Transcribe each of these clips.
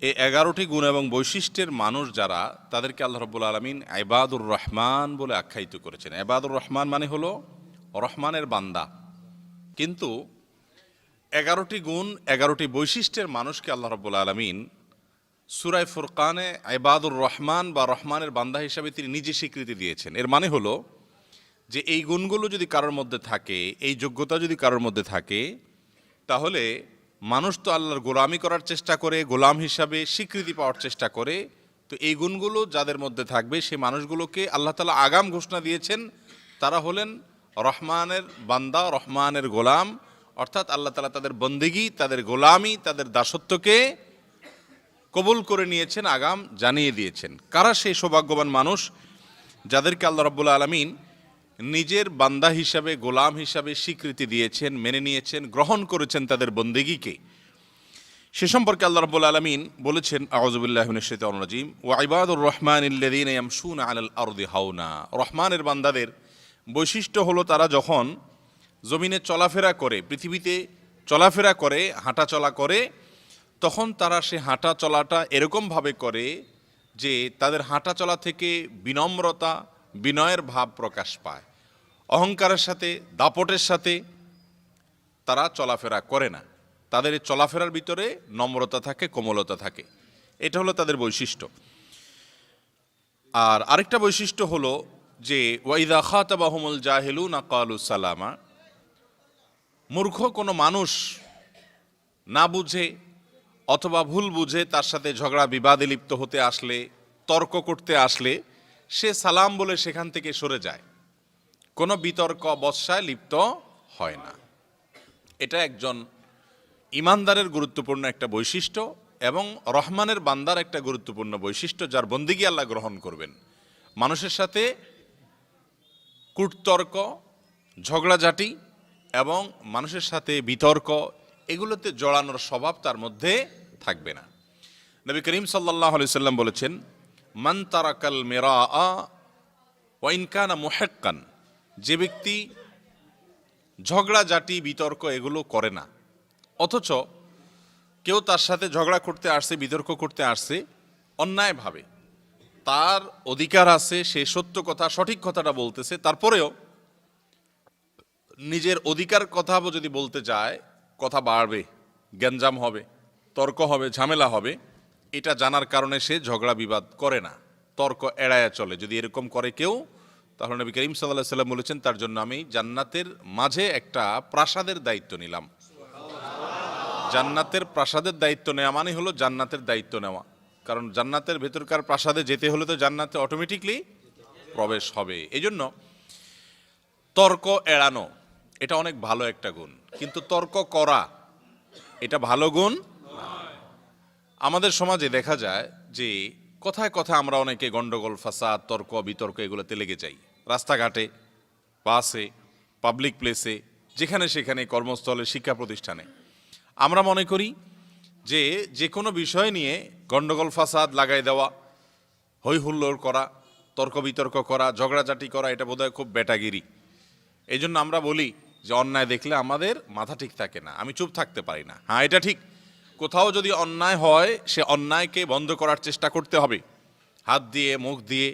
এই 11টি গুণ এবং বৈশিষ্ট্যের মানুষ যারা, তাদেরকে আল্লাহ রাব্বুল আলামিন ইবাদুর রহমান বলে আখ্যায়িত করেছেন। ইবাদুর রহমান মানে হলো রহমানের বান্দা। কিন্তু 11টি গুণ 11টি বৈশিষ্ট্যের মানুষকে আল্লাহ রাব্বুল আলামিন সূরা ফুরকানে ইবাদুর রহমান বা রহমানের বান্দা হিসাবে তিনি নিজে স্বীকৃতি দিয়েছেন। এর মানে হলো যে এই গুণগুলো যদি কারোর মধ্যে থাকে, এই যোগ্যতা যদি কারোর মধ্যে থাকে, তাহলে মানুষ তো আল্লাহর গোলামি করার চেষ্টা করে, গোলাম হিসাবে স্বীকৃতি পাওয়ার চেষ্টা করে। তো এই গুণগুলো যাদের মধ্যে থাকবে, সেই মানুষগুলোকে আল্লাহ তাআলা আগাম ঘোষণা দিয়েছেন তারা হলেন রহমানের বান্দা, রহমানের গোলাম। অর্থাৎ আল্লাহ তাআলা তাদের বন্দেগী, তাদের গোলামি, তাদের দাসত্বকে কবুল করে নিয়েছেন, আগাম জানিয়ে দিয়েছেন। কারা সেই সৌভাগ্যবান মানুষ যাদেরকে আল্লাহ রাব্বুল আলামিন নিজের বান্দা হিসাবে, গোলাম হিসাবে স্বীকৃতি দিয়েছেন, মেনে নিয়েছেন, গ্রহণ করেছেন তাদের বন্দেগীকে? সে সম্পর্কে আল্লাহ রাব্বুল আলামিন বলেছেন, আউযু বিল্লাহি মিনাশ শাইতানির রাজীম, ওয়া ইবাদুর রহমানিল্লাযীনা ইয়ামশুনা আলাল আরদি হাওনা। রহমানের বান্দাদের বৈশিষ্ট্য হলো তারা যখন জমিনে চলাফেরা করে, পৃথিবীতে চলাফেরা করে, হাঁটা চলা করে, তখন তারা সে হাঁটা চলাটা এরকমভাবে করে যে তাদের হাঁটা চলা থেকে বিনম্রতা, বিনয়ের ভাব প্রকাশ পায়। অহংকারের সাথে, দাপটের সাথে তারা চলাফেরা করে না। তাদের এই চলাফেরার ভিতরে নম্রতা থাকে, কোমলতা থাকে। এটা হলো তাদের বৈশিষ্ট্য। আর আরেকটা বৈশিষ্ট্য হলো যে ওয়াইদা খাতাবাহুমুল জাহিলুনা ক্বালু সালামা। মূর্খ কোনো মানুষ না বুঝে অথবা ভুল বুঝে তার সাথে ঝগড়া বিবাদে লিপ্ত হতে আসলে, তর্ক করতে আসলে, সে সালাম বলে সেখান থেকে সরে যায়, কোনো বিতর্ক বৎসায় লিপ্ত হয় না। এটা একজন ইমানদারের গুরুত্বপূর্ণ একটা বৈশিষ্ট্য এবং রহমানের বান্দার একটা গুরুত্বপূর্ণ বৈশিষ্ট্য, যার বন্দেগী আল্লাহ গ্রহণ করবেন। মানুষের সাথে কূটতর্ক, ঝগড়াঝাটি এবং মানুষের সাথে বিতর্ক, এগুলোতে জড়ানোর স্বভাব তার মধ্যে থাকবে না। নবী করিম সাল্লাল্লাহু আলাইহি সাল্লাম বলেছেন, মান তারাকাল মিরাআ ওয়া ইন কানা মুহিক্কান। যে ব্যক্তি ঝগড়াঝাটি, বিতর্ক এগুলো করে না, অথচ কেউ তার সাথে ঝগড়া করতে আসছে, বিতর্ক করতে আসছে অন্যায়ভাবে, তার অধিকার আছে, সে সত্য কথা, সঠিক কথাটা বলতেছে, তারপরেও নিজের অধিকার কথা যদি বলতে যায়, কথা বাড়বে, গ্যাঞ্জাম হবে, তর্ক হবে, ঝামেলা হবে, এটা জানার কারণে সে ঝগড়া বিবাদ করে না, তর্ক এড়ায়া চলে। যদি এরকম করে কেউ, তাহলে নবী করিম সাল্লাল্লাহু আলাইহি সাল্লাম বলেছেন, তার জন্য আমি জান্নাতের মাঝে একটা প্রাসাদের দায়িত্ব নিলাম। জান্নাতের প্রাসাদের দায়িত্ব নেওয়া মানে হলো জান্নাতের দায়িত্ব নেওয়া। কারণ জান্নাতের ভেতরকার প্রাসাদে যেতে হলে তো জান্নাতে অটোমেটিকলি প্রবেশ হবে। এই জন্য তর্ক এড়ানো এটা অনেক ভালো একটা গুণ, কিন্তু তর্ক করা এটা ভালো গুণ। আমাদের সমাজে দেখা যায় যে কথায় কথায় আমরা অনেকে গন্ডগোল, ফাসাদ, তর্ক বিতর্ক এগুলোতে লেগে যাই। রাস্তাঘাটে, বাসে, পাবলিক প্লেসে, যেখানে সেখানে, কর্মস্থলে, শিক্ষা প্রতিষ্ঠানে আমরা মনে করি যে যে কোনো বিষয় নিয়ে গন্ডগোল ফাসাদ লাগাই দেওয়া, হই হুল্লোড় করা, তর্ক বিতর্ক করা, ঝগড়াঝাটি করা, এটা বোধহয় খুব বেটাগিরি। এই জন্য আমরা বলি যে অন্যায় দেখলে আমাদের মাথা ঠিক থাকে না, আমি চুপ থাকতে পারি না। হ্যাঁ, এটা ঠিক, কোথাও যদি অন্যায় হয় সে অন্যায়কে বন্ধ করার চেষ্টা করতে হবে, হাত দিয়ে, মুখ দিয়ে,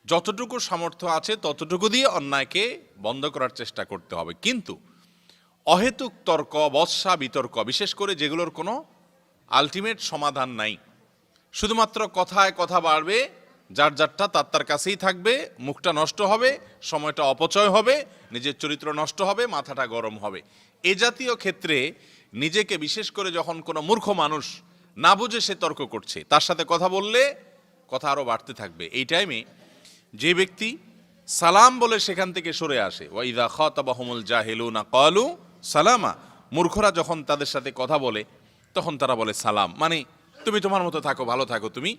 যতটুকু সামর্থ্য আছে ততটুকু দিয়ে অন্যায়কে বন্ধ করার চেষ্টা করতে হবে। কিন্তু অহেতুক তর্ক, বৎসা, বিতর্ক, বিশেষ করে যেগুলোর কোনো আলটিমেট সমাধান নাই, শুধুমাত্র কথায় কথা বাড়বে, যার যারটা তার তার কাছেই থাকবে, মুখটা নষ্ট হবে, সময়টা অপচয় হবে, নিজের চরিত্র নষ্ট হবে, মাথাটা গরম হবে, এ জাতীয় ক্ষেত্রে নিজেকে, বিশেষ করে যখন কোনো মূর্খ মানুষ না বুঝে সে তর্ক করছে, তার সাথে কথা বললে কথা আরও বাড়তে থাকবে। এই টাইমে যে ব্যক্তি সালাম বলে সেখান থেকে সরে আসে, ওয়া ইযা খাতাবাহুমুল জাহিলুনা ক্বালু সালামা, মূর্খরা যখন তাদের সাথে কথা বলে তখন তারা বলে সালাম, মানে তুমি তোমার মতো থাকো, ভালো থাকো, তুমি,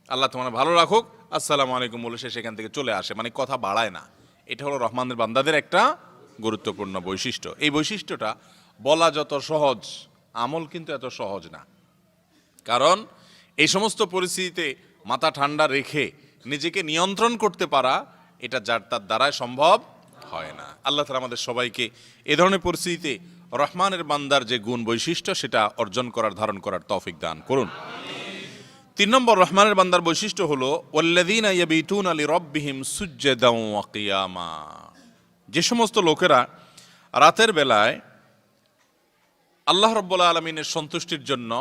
আল্লাহ তোমার ভালো রাখুক, আসসালামু আলাইকুম বলে সে সেখান থেকে চলে আসে, মানে কথা বাড়ায় না। এটা হলো রহমানের বান্দাদের একটা গুরুত্বপূর্ণ বৈশিষ্ট্য। এই বৈশিষ্ট্যটা বলা যত সহজ, আমল কিন্তু এত সহজ না। কারণ এই সমস্ত পরিস্থিতিতে মাথা ঠান্ডা রেখে নিজেকে নিয়ন্ত্রণ করতে পারা, এটা যার তার দ্বারাই সম্ভব হয় না। আল্লাহ তাআলা আমাদের সবাইকে এ ধরনের পরিস্থিতিতে রহমানের বান্দার যে গুণ বৈশিষ্ট্য সেটা অর্জন করার, ধারণ করার তৌফিক দান করুন। 3 নম্বর রহমানের বান্দার বৈশিষ্ট্য হলো ওয়াল্লাযীনা ইয়াবিতুনা লিরাব্বিহিম সুজদান ওয়া কিয়ামা। যে সমস্ত লোকেরা রাতের বেলায় আল্লাহ রাব্বুল আলামিনের সন্তুষ্টির জন্য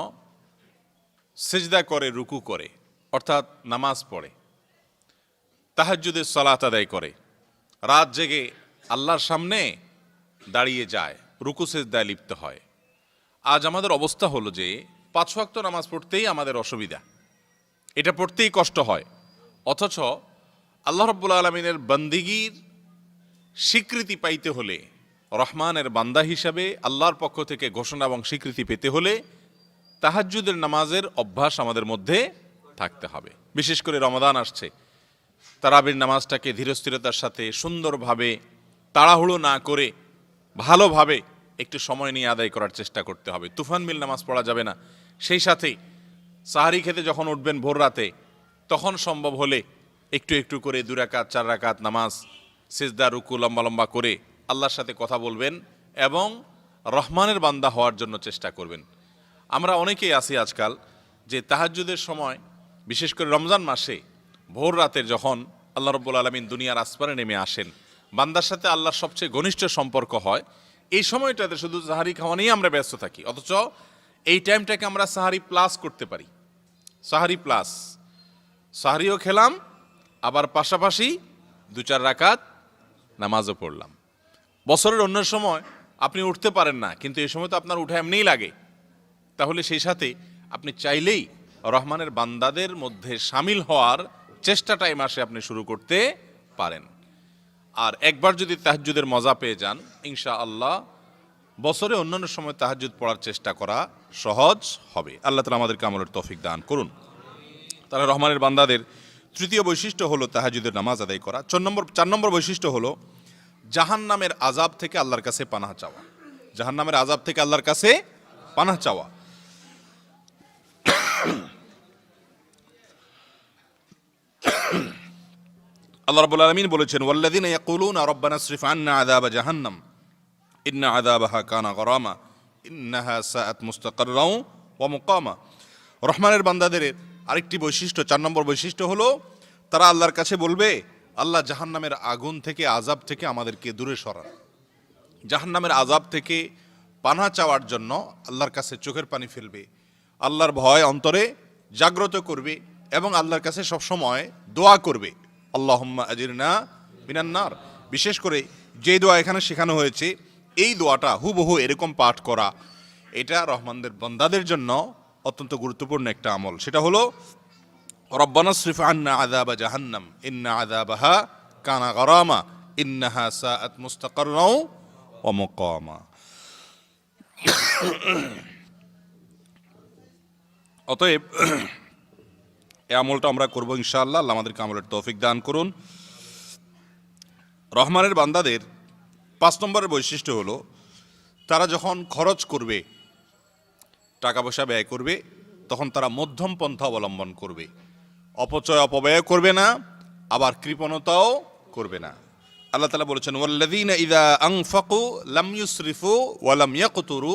সিজদা করে, রুকু করে, অর্থাৎ নামাজ পড়ে, তাহাজ্জুদের সালাত আদায় করে, রাত জেগে আল্লাহর সামনে দাঁড়িয়ে যায়, রুকু সিজদায় লিপ্ত হয়। আজ আমাদের অবস্থা হলো যে 5 ওয়াক্ত নামাজ পড়তেই আমাদের অসুবিধা, এটা পড়তেই কষ্ট হয়। অথচ আল্লাহ রাব্বুল আলামিনের বান্দিগির স্বীকৃতি পাইতে হলে, রহমানের বান্দা হিসাবে আল্লাহর পক্ষ থেকে ঘোষণা এবং স্বীকৃতি পেতে হলে তাহাজ্জুদের নামাজের অভ্যাস আমাদের মধ্যে থাকতে হবে। বিশেষ করে রমাদান আসছে, তারাবির নামাজটাকে ধীরস্থিরতার সাথে সুন্দরভাবে, তাড়াহুড়ো না করে, ভালোভাবে একটু সময় নিয়ে আদায় করার চেষ্টা করতে হবে। তুফান মিল নামাজ পড়া যাবে না। সেই সাথে সাহারি খেতে যখন উঠবেন ভোর রাতে, তখন সম্ভব হলে একটু একটু করে 2 রাকাত 4 রাকাত নামাজ, সিজদা রুকু লম্বা লম্বা করে আল্লাহর সাথে কথা বলবেন এবং রহমানের বান্দা হওয়ার জন্য চেষ্টা করবেন। আমরা অনেকেই আছি আজকাল যে তাহাজ্জুদের সময়, বিশেষ করে রমজান মাসে ভোর রাতে যখন আল্লাহ রাব্বুল আলামিন দুনিয়ার আসমানে নেমে আসেন, বান্দার সাথে আল্লাহর সবচেয়ে ঘনিষ্ঠ সম্পর্ক হয়, এই সময়টাতে শুধু সাহারি খাওয়া নিয়ে আমরা ব্যস্ত থাকি। অথচ এই টাইমটাকে আমরা সাহারি প্লাস করতে পারি। সাহারি প্লাস, সাহারিও খেলাম, আবার পাশাপাশি 2-4 রাকাত নামাজও পড়লাম। বছরের অন্য সময় আপনি উঠতে পারেন না, কিন্তু এই সময় তো আপনার উঠা এমনিই লাগে। তাহলে সেই সাথে আপনি চাইলেই রহমানের বান্দাদের মধ্যে সামিল হওয়ার চেষ্টাটা এই মাসে আপনি শুরু করতে পারেন। আর একবার যদি তাহাজ্জুদের মজা পেয়ে যান, ইনশাআল্লাহ বছরে অন্যান্য সময় তাহাজ্জুদ পড়ার চেষ্টা করা সহজ হবে। আল্লাহ তাআলা আমাদেরকে আমলের তৌফিক দান করুন। তাহলে রহমানের বান্দাদের তৃতীয় বৈশিষ্ট্য হলো তাহাজ্জুদের নামাজ আদায় করা। 4 নম্বর বৈশিষ্ট্য হলো জাহান্নামের আযাব থেকে আল্লাহর কাছে পানাহ চাওয়া। জাহান্নামের আযাব থেকে আল্লাহর কাছে পানাহ চাওয়া। আল্লাহ রাব্বুল আলামিন বলেছেন, ওয়াল্লাযীনা ইয়াকুলুনা রাব্বানা ইসরিফ আন্না আযাবা জাহান্নাম ইন্না আযাবাহা কানা গরামা ইন্নাহা সাআত মুস্তাকাররাও ওয়া মুকামা। রহমানের বান্দাদের আরেকটি বৈশিষ্ট্য, 4 নম্বর বৈশিষ্ট্য হলো তারা আল্লাহর কাছে বলবে, আল্লাহ জাহান্নামের আগুন থেকে, আযাব থেকে আমাদেরকে দূরে সরান। জাহান্নামের আযাব থেকে পানাহ চাওয়ার জন্য আল্লাহর কাছে চোখের পানি ফেলবে, আল্লাহর ভয় অন্তরে জাগ্রত করবে এবং আল্লাহর কাছে সবসময় দোয়া করবে, আল্লাহুম্মা আজিরনা মিনান নার। বিশেষ করে যে দোয়া এখানে শেখানো হয়েছে, এই দোয়াটা হুবহু এরকম পাঠ করা, এটা রহমানদের বান্দাদের জন্য অত্যন্ত গুরুত্বপূর্ণ একটা আমল। সেটা হলো রব্বানা ইসরিফ আন্না আযাবা জাহান্নাম ইন্না আযাবাহা কানা গরামা ইন্নাহা সাআত মুস্তাকাররাও ওয়া মুকামা। অতএব এই আমলটা আমরা করবো ইনশাআল্লাহ। আল্লাহ আমাদেরকে আমলের তৌফিক দান করুন। রহমানের বান্দাদের 5 নম্বরের বৈশিষ্ট্য হলো তারা যখন খরচ করবে, টাকা পয়সা ব্যয় করবে, তখন তারা মধ্যম পন্থা অবলম্বন করবে। অপচয় অপব্যয় করবে না, আবার কৃপণতাও করবে না। আল্লাহ তাআলা বলেছেন, ওয়াল্লাযীনা ইযা আনফাকু লাম ইউসরিফু ওয়া লাম ইয়াকতুরু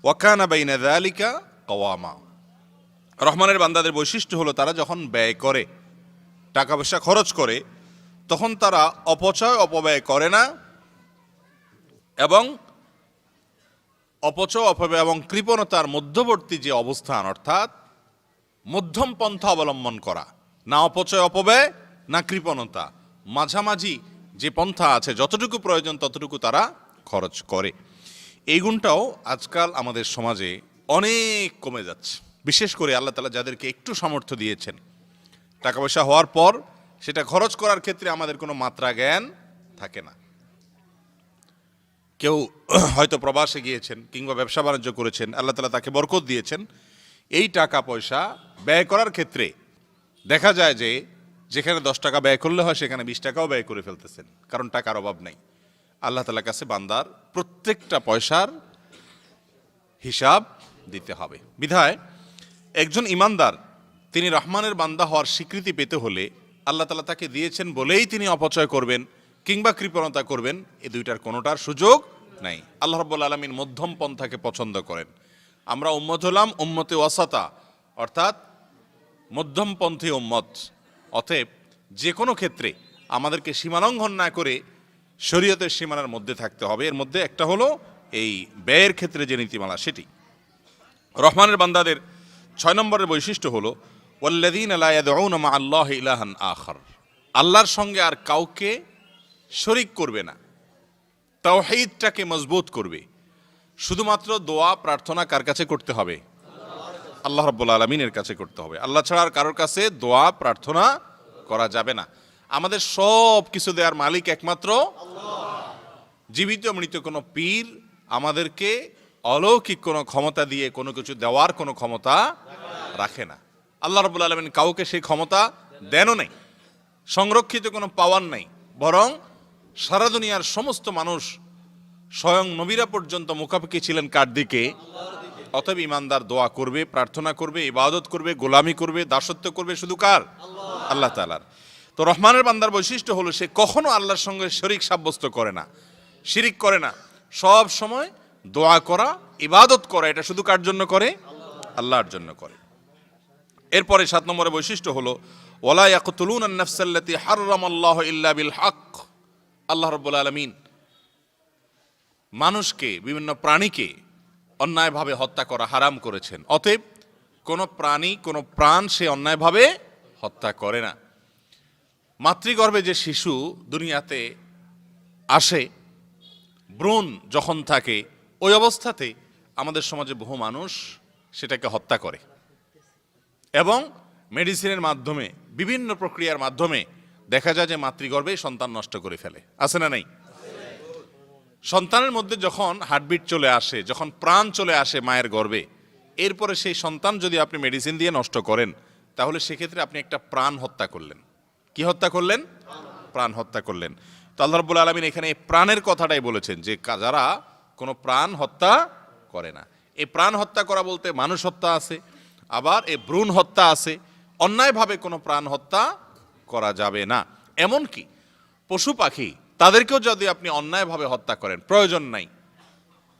ওয়া কানা বাইনা যালিকা কাওয়ামা। রহমানের বান্দাদের বৈশিষ্ট্য হলো তারা যখন ব্যয় করে, টাকা পয়সা খরচ করে, তখন তারা অপচয় অপব্যয় করে না এবং অপচয় অপব্যয় এবং কৃপণতার মধ্যবর্তী যে অবস্থান, অর্থাৎ মধ্যম পন্থা অবলম্বন করা, না অপচয় অপব্যয় না কৃপণতা, মাঝামাঝি যে পন্থা আছে, যতটুকু প্রয়োজন ততটুকু তারা খরচ করে। এই গুণটাও আজকাল আমাদের সমাজে অনেক কমে যাচ্ছে। বিশেষ করে আল্লাহ তাআলা যাদেরকে একটু সামর্থ্য দিয়েছেন, টাকা পয়সা হওয়ার পর সেটা খরচ করার ক্ষেত্রে আমাদের কোনো মাত্রা জ্ঞান থাকে না। কেউ হয়তো প্রবাসে গিয়েছেন কিংবা ব্যবসা বাণিজ্য করেছেন, আল্লাহ তাআলা তাকে বরকত দিয়েছেন, এই টাকা পয়সা ব্যয় করার ক্ষেত্রে দেখা যায় যে যেখানে 10 টাকা ব্যয় করলে হয় সেখানে 20 টাকাও ব্যয় করে ফেলতেছেন, কারণ টাকার অভাব নাই। আল্লাহ তাআলার কাছে বান্দার প্রত্যেকটা পয়সার হিসাব দিতে হবে। বিধায় একজন ইমানদার তিনি রহমানের বান্দা হওয়ার স্বীকৃতি পেতে হলে আল্লাহ তাআলা তাকে দিয়েছেন বলেই তিনি অপচয় করবেন কিংবা কৃপণতা করবেন, এই দুইটার কোনোটার সুযোগ নাই। আল্লাহ রাব্বুল আলামিন মধ্যম পন্থাকে পছন্দ করেন। আমরা উম্মত হলাম উম্মতে ওয়াসাতা, অর্থাৎ মধ্যমপন্থী উম্মত। অতএব যে কোনো ক্ষেত্রে আমাদেরকে সীমালঙ্ঘন না করে শরীয়তের সীমানার মধ্যে থাকতে হবে। এর মধ্যে একটা হলো এই ব্যয়ের ক্ষেত্রে যে নীতিমালা, সেটি। রহমানের বান্দাদের 6 নম্বরের বৈশিষ্ট্য হলো ওয়াল্লাযীনা লা ইয়াদউনা মা আল্লাহি ইলাহান আখার, আল্লাহর সঙ্গে আর কাউকে শরীক করবে না, তাওহীদটাকে মজবুত করবে। শুধুমাত্র দোয়া প্রার্থনা কার কাছে করতে হবে? আল্লাহ রাব্বুল আলামিনের কাছে করতে হবে। আল্লাহ ছাড়া আর কারোর কাছে দোয়া প্রার্থনা করা যাবে না। আমাদের সব কিছু দেওয়ার মালিক একমাত্র আল্লাহ। জীবিত মৃত কোনো পীর আমাদেরকে অলৌকিক কোনো ক্ষমতা দিয়ে কোনো কিছু দেওয়ার কোনো ক্ষমতা রাখে না। আল্লাহ রাব্বুল আলামিন কাউকে সেই ক্ষমতা দেনও নেই, সংরক্ষিত কোনো পাওয়ার নেই। বরং সারা দুনিয়ার সমস্ত মানুষ, স্বয়ং নবীরা পর্যন্ত মুখাপেক্ষি ছিলেন কার দিকে? অতএব ইমানদার দোয়া করবে, প্রার্থনা করবে, ইবাদত করবে, গোলামি করবে, দাসত্ব করবে শুধু কার? আল্লাহ তাআলার। তো রহমানের বান্দার বৈশিষ্ট্য হলো সে কখনো আল্লাহর সঙ্গে শরীক সাব্যস্ত করে না, শিরিক করে না। সব সময় দোয়া করা, ইবাদত করা, এটা শুধু কার জন্য করে? আল্লাহর জন্য করে। এরপরে 7 নম্বরের বৈশিষ্ট্য হলো ওয়ালা ইয়াকতুলুনা আন-নাফসাল্লাতী হাররামাল্লাহু ইল্লা বিল হক। আল্লাহ রাব্বুল আলামিন মানুষকে, বিভিন্ন প্রাণীকে অন্যায়ভাবে হত্যা করা হারাম করেছেন। অতএব কোনো প্রাণী, কোনো প্রাণ সে অন্যায়ভাবে হত্যা করে না। মাতৃগর্ভে যে শিশু দুনিয়াতে আসে, ভ্রূণ যখন থাকে, ওই অবস্থাতে আমাদের সমাজে বহু মানুষ সেটাকে হত্যা করে এবং মেডিসিনের মাধ্যমে, বিভিন্ন প্রক্রিয়ার মাধ্যমে দেখা যায় যে মাতৃগর্ভে সন্তান নষ্ট করে ফেলে। আছে না নাই? সন্তানের মধ্যে যখন হার্টবিট চলে আসে, যখন প্রাণ চলে আসে মায়ের গর্ভে, এরপরে সেই সন্তান যদি আপনি মেডিসিন দিয়ে নষ্ট করেন, তাহলে সেক্ষেত্রে আপনি একটা প্রাণ হত্যা করলেন। কি হত্যা করলেন? প্রাণ হত্যা করলেন। তো আল্লাহ রাব্বুল আলামিন এখানে এই প্রাণের কথাটাই বলেছেন যে যারা কোনো প্রাণ হত্যা করে না। এই প্রাণ হত্যা করা বলতে মানুষ হত্যা আছে, আবার এই ভ্রূণ হত্যা আছে। অন্যায়ভাবে কোনো প্রাণ হত্যা করা যাবে না। এমনকি পশু পাখি, তাদেরকেও যদি আপনি অন্যায়ভাবে হত্যা করেন, প্রয়োজন নাই,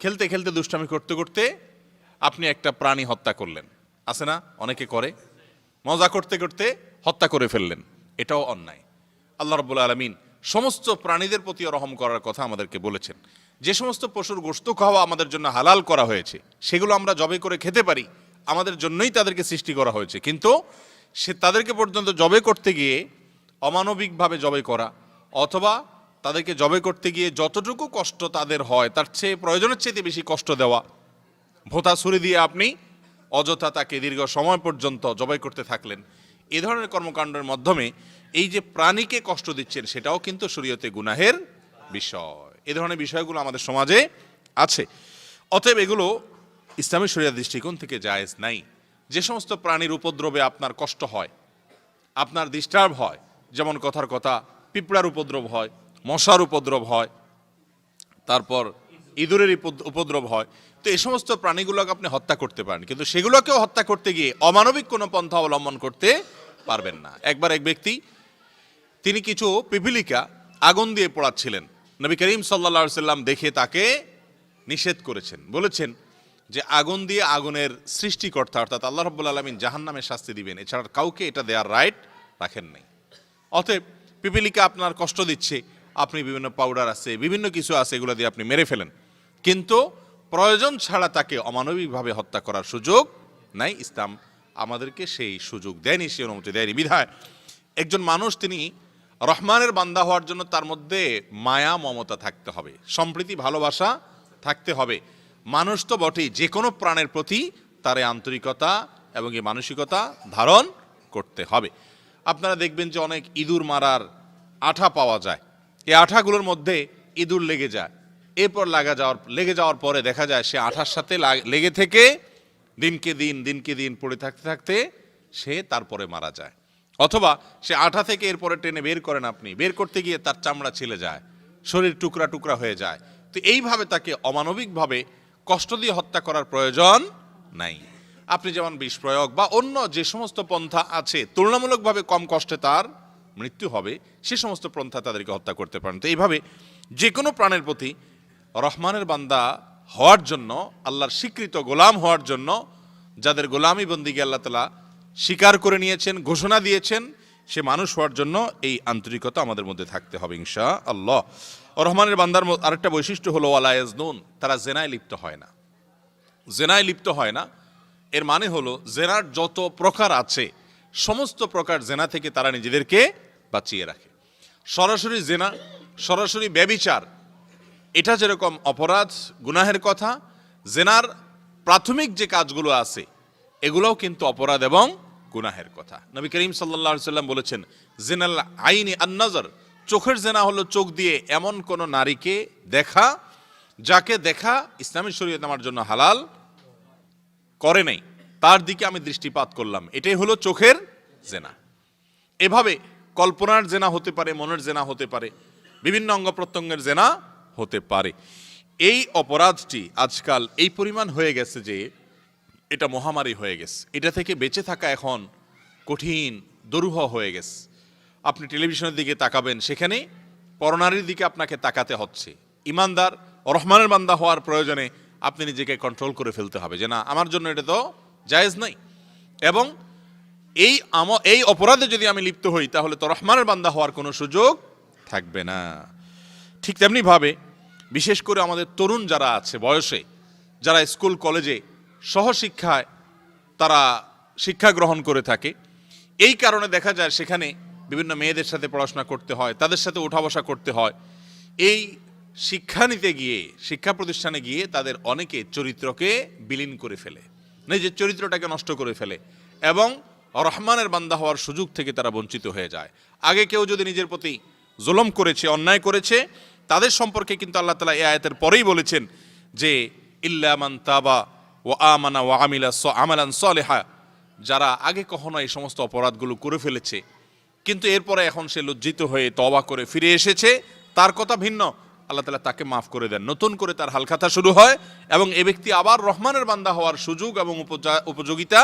খেলতে খেলতে দুষ্টামি করতে করতে আপনি একটা প্রাণী হত্যা করলেন, আছে না? অনেকে করে, মজা করতে করতে হত্যা করে ফেললেন, এটাও অন্যায়। আল্লাহ রাব্বুল আলামিন সমস্ত প্রাণীদের প্রতি রহম করার কথা আমাদেরকে বলেছেন। যে সমস্ত পশুর গোশত খাওয়া আমাদের জন্য হালাল করা হয়েছে, সেগুলো আমরা জবে করে খেতে পারি, আমাদের জন্যই তাদেরকে সৃষ্টি করা হয়েছে। কিন্তু সে তাদেরকে পর্যন্ত জবে করতে গিয়ে অমানবিকভাবে জবে করা, অথবা তাদেরকে জবে করতে গিয়ে যতটুকু কষ্ট তাদের হয় তার চেয়ে, প্রয়োজনের চেয়ে বেশি কষ্ট দেওয়া, ভোঁতা ছুরি দিয়ে আপনি অযথা তাকে দীর্ঘ সময় পর্যন্ত জবাই করতে থাকলেন, এ ধরনের কর্মকাণ্ডের মাধ্যমে এই যে প্রাণীকে কষ্ট দিচ্ছেন, সেটাও কিন্তু শরীয়তে গুনাহের বিষয়। এ ধরনের বিষয়গুলো আমাদের সমাজে আছে। অতএব এগুলো ইসলামী শরিয়ার দৃষ্টিকোণ থেকে জায়েজ নাই। যে সমস্ত প্রাণীর উপদ্রবে আপনার কষ্ট হয়, আপনার ডিস্টার্ব হয়, যেমন কথার কথা পিঁপড়ার উপদ্রব হয়, মশার উপদ্রব হয়, তারপর ইঁদুরের উপদ্রব হয়, তো এই সমস্ত প্রাণীগুলোকে আপনি হত্যা করতে পারেন, কিন্তু সেগুলোকেও হত্যা করতে গিয়ে অমানবিক কোনো পন্থা অবলম্বন করতে পারবেন না। একবার এক ব্যক্তি, তিনি কিছু পিপিলিকা আগুন দিয়ে পোড়াচ্ছিলেন। নবী করিম সাল্লাল্লাহু আলাইহি সাল্লাম দেখে তাকে নিষেধ করেছেন, বলেছেন যে আগুন দিয়ে আগুনের সৃষ্টিকর্তা অর্থাৎ আল্লাহ রাব্বুল আলামিন জাহান্নামে শাস্তি দিবেন, এছাড়া কাউকে এটা দেওয়ার রাইট রাখেন নাই। অতএব পিপিলিকা আপনার কষ্ট দিচ্ছে, আপনি বিভিন্ন পাউডার আছে, বিভিন্ন কিছু আছে, এগুলো দিয়ে আপনি মেরে ফেলেন, কিন্তু প্রয়োজন ছাড়া তাকে অমানবিকভাবে হত্যা করার সুযোগ নাই। ইসলাম আমাদেরকে সেই সুযোগ দেয়নি, সেই অনুমতি দেয়নি। বিধায় একজন মানুষ তিনি রহমানের বান্দা হওয়ার জন্য তার মধ্যে মায়া মমতা থাকতে হবে, সম্প্রীতি ভালোবাসা থাকতে হবে। মানুষ তো বটেই, যে কোনো প্রাণের প্রতি তার আন্তরিকতা এবং এই মানসিকতা ধারণ করতে হবে। আপনারা দেখবেন যে অনেক ইঁদুর মারার আঠা পাওয়া যায়, এই আঠাগুলোর মধ্যে ইঁদুর লেগে যায়, এরপর লেগে যাওয়ার পরে দেখা যায় সে আঠার সাথে লেগে থেকে দিনকে দিন পড়ে থাকতে থাকতে সে তারপরে মারা যায়। অথবা সে আঠা থেকে এরপরে টেনে বের করেন, আপনি বের করতে গিয়ে তার চামড়া ছিলে যায়, শরীর টুকরা টুকরা হয়ে যায়। তো এইভাবে তাকে অমানবিকভাবে কষ্ট দিয়ে হত্যা করার প্রয়োজন নাই। আপনি যেমন বিষ প্রয়োগ বা অন্য যে সমস্ত পন্থা আছে তুলনামূলকভাবে কম কষ্টে তার মৃত্যু হবে, সে সমস্ত পন্থা তাদেরকে হত্যা করতে পারেন। তো এইভাবে যে কোনো প্রাণের প্রতি রহমানের বান্দা হওয়ার জন্য, আল্লাহর স্বীকৃত গোলাম হওয়ার জন্য, যাদের গোলামি বন্দিকে আল্লাহ তাআলা স্বীকার করে নিয়েছেন, ঘোষণা দিয়েছেন, সে মানুষ হওয়ার জন্য এই আন্তরিকতা আমাদের মধ্যে থাকতে হবে ইনশাআল্লাহ। রহমানের বান্দার আরেকটা বৈশিষ্ট্য হলো ওয়ালা ইয়াজনুন, তারা জেনায় লিপ্ত হয় না। জেনায় লিপ্ত হয় না এর মানে হলো জেনার যত প্রকার আছে সমস্ত প্রকার জেনা থেকে তারা নিজেদেরকে বাঁচিয়ে রাখে। সরাসরি জেনা, সরাসরি ব্যভিচার, এটা যেরকম অপরাধ গুনাহের কথা, জেনার প্রাথমিক যে কাজগুলো আছে এগুলোও কিন্তু অপরাধ এবং গুনাহের কথা। নবী করিম সাল্লাল্লাহু আলাইহি সাল্লাম বলেছেন, জিনাল আইনি আন-নজর, চোখের জেনা হলো চোখ দিয়ে এমন কোন নারীকে দেখা যাকে দেখা ইসলামী শরীয়ত আমার জন্য হালাল করে নাই, তার দিকে আমি দৃষ্টিপাত করলাম, এটাই হলো চোখের জেনা। এভাবে কল্পনার জেনা হতে পারে, মনের জেনা হতে পারে, বিভিন্ন অঙ্গ প্রত্যঙ্গের জেনা হতে পারে। এই অপরাধটি আজকাল এই পরিমাণ হয়ে গেছে যে এটা মহামারী হয়ে গেছে। এটা থেকে বেঁচে থাকা এখন কঠিন, দুরূহ হয়ে গেছে। আপনি টেলিভিশনের দিকে তাকাবেন, সেখানে পরনারীর দিকে আপনাকে তাকাতে হচ্ছে। ইমানদার রহমানের বান্দা হওয়ার প্রয়োজনে আপনি নিজেকে কন্ট্রোল করে ফেলতে হবে যে না, আমার জন্য এটা তো জায়েজ নাই, এবং এই অপরাধে যদি আমি লিপ্ত হই তাহলে তো রহমানের বান্দা হওয়ার কোনো সুযোগ থাকবে না। ঠিক তেমনিভাবে বিশেষ করে আমাদের তরুণ যারা আছে বয়সে, যারা স্কুল কলেজে সহশিক্ষায় তারা শিক্ষা গ্রহণ করে থাকে, এই কারণে দেখা যায় সেখানে বিভিন্ন মেয়েদের সাথে পড়াশোনা করতে হয়, তাদের সাথে ওঠা বসা করতে হয়। এই শিক্ষা নিতে গিয়ে, শিক্ষা প্রতিষ্ঠানে গিয়ে তাদের অনেকে চরিত্রকে বিলীন করে ফেলে, নিজের চরিত্রটাকে নষ্ট করে ফেলে এবং রহমানের বান্দা হওয়ার সুযোগ থেকে তারা বঞ্চিত হয়ে যায়। আগে কেউ যদি নিজের প্রতি জুলুম করেছে, অন্যায় করেছে, তাদের সম্পর্কে কিন্তু আল্লাহ তাআলা এই আয়াতের পরেই বলেছেন যে ইল্লা মান তাবা ওয়া আমানা ওয়া আমিলা আমালান সালিহা, যারা আগে কখনো এই সমস্ত অপরাধগুলো করে ফেলেছে কিন্তু এরপরে এখন সে লজ্জিত হয়ে তওবা করে ফিরে এসেছে, তার কথা ভিন্ন, আল্লাহ তাআলা তাকে মাফ করে দেন, নতুন করে তার হালখাতা শুরু হয় এবং এই ব্যক্তি আবার রহমানের বান্দা হওয়ার সুযোগ এবং উপযোগিতা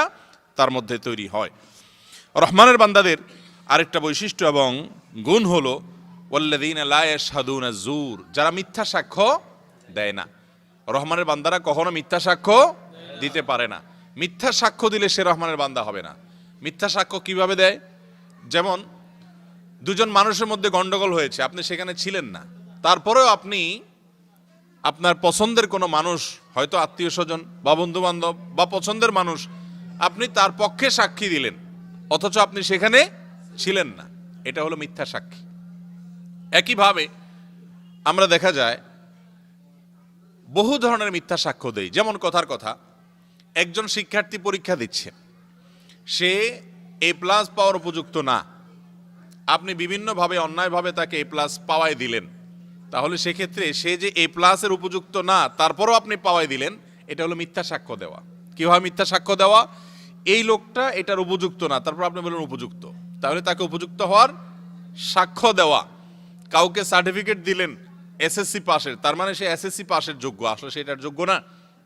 তার মধ্যে তৈরি হয়। রহমানের বান্দাদের আরেকটা বৈশিষ্ট্য এবং গুণ হলো ওয়াল্লাযীনা লা ইয়াশহাদুনা যুর, যারা মিথ্যা সাক্ষ্য দেয় না। রহমানের বান্দারা কখনো মিথ্যা সাক্ষ্য দিতে পারে না। মিথ্যা সাক্ষ্য দিলে সে রহমানের বান্দা হবে না। মিথ্যা সাক্ষ্য কিভাবে দেয়? যেমন দুজন মানুষের মধ্যে গন্ডগোল হয়েছে, আপনি সেখানে ছিলেন না, তারপরেও আপনি আপনার পছন্দের কোনো মানুষ, হয়তো আত্মীয় স্বজন বা বন্ধু বান্ধব বা পছন্দের মানুষ, আপনি তার পক্ষে সাক্ষী দিলেন অথচ আপনি সেখানে ছিলেন না, এটা হলো মিথ্যা সাক্ষী। একইভাবে আমরা দেখা যায় বহু ধরনের মিথ্যা সাক্ষ্য দেই। যেমন কথার কথা, একজন শিক্ষার্থী পরীক্ষা দিচ্ছে, সে A+ পাওয়ার উপযুক্ত না, আপনি বিভিন্নভাবে অন্যায়ভাবে তাকে A+ পাওয়াই দিলেন, তাহলে সেক্ষেত্রে সে যে A+ এর উপযুক্ত না তারপরও আপনি পাওয়াই দিলেন, এটা হলো মিথ্যা সাক্ষ্য দেওয়া। কিভাবে মিথ্যা সাক্ষ্য দেওয়া? এই লোকটা এটার উপযুক্ত না, তারপর আপনি বললেন উপযুক্ত, তাহলে তাকে উপযুক্ত হওয়ার সাক্ষ্য দেওয়া। কাউকে সার্টিফিকেট দিলেন SSC পাশের, তার মানে সে SSC পাশের যোগ্য, আসলে সেটার যোগ্য না,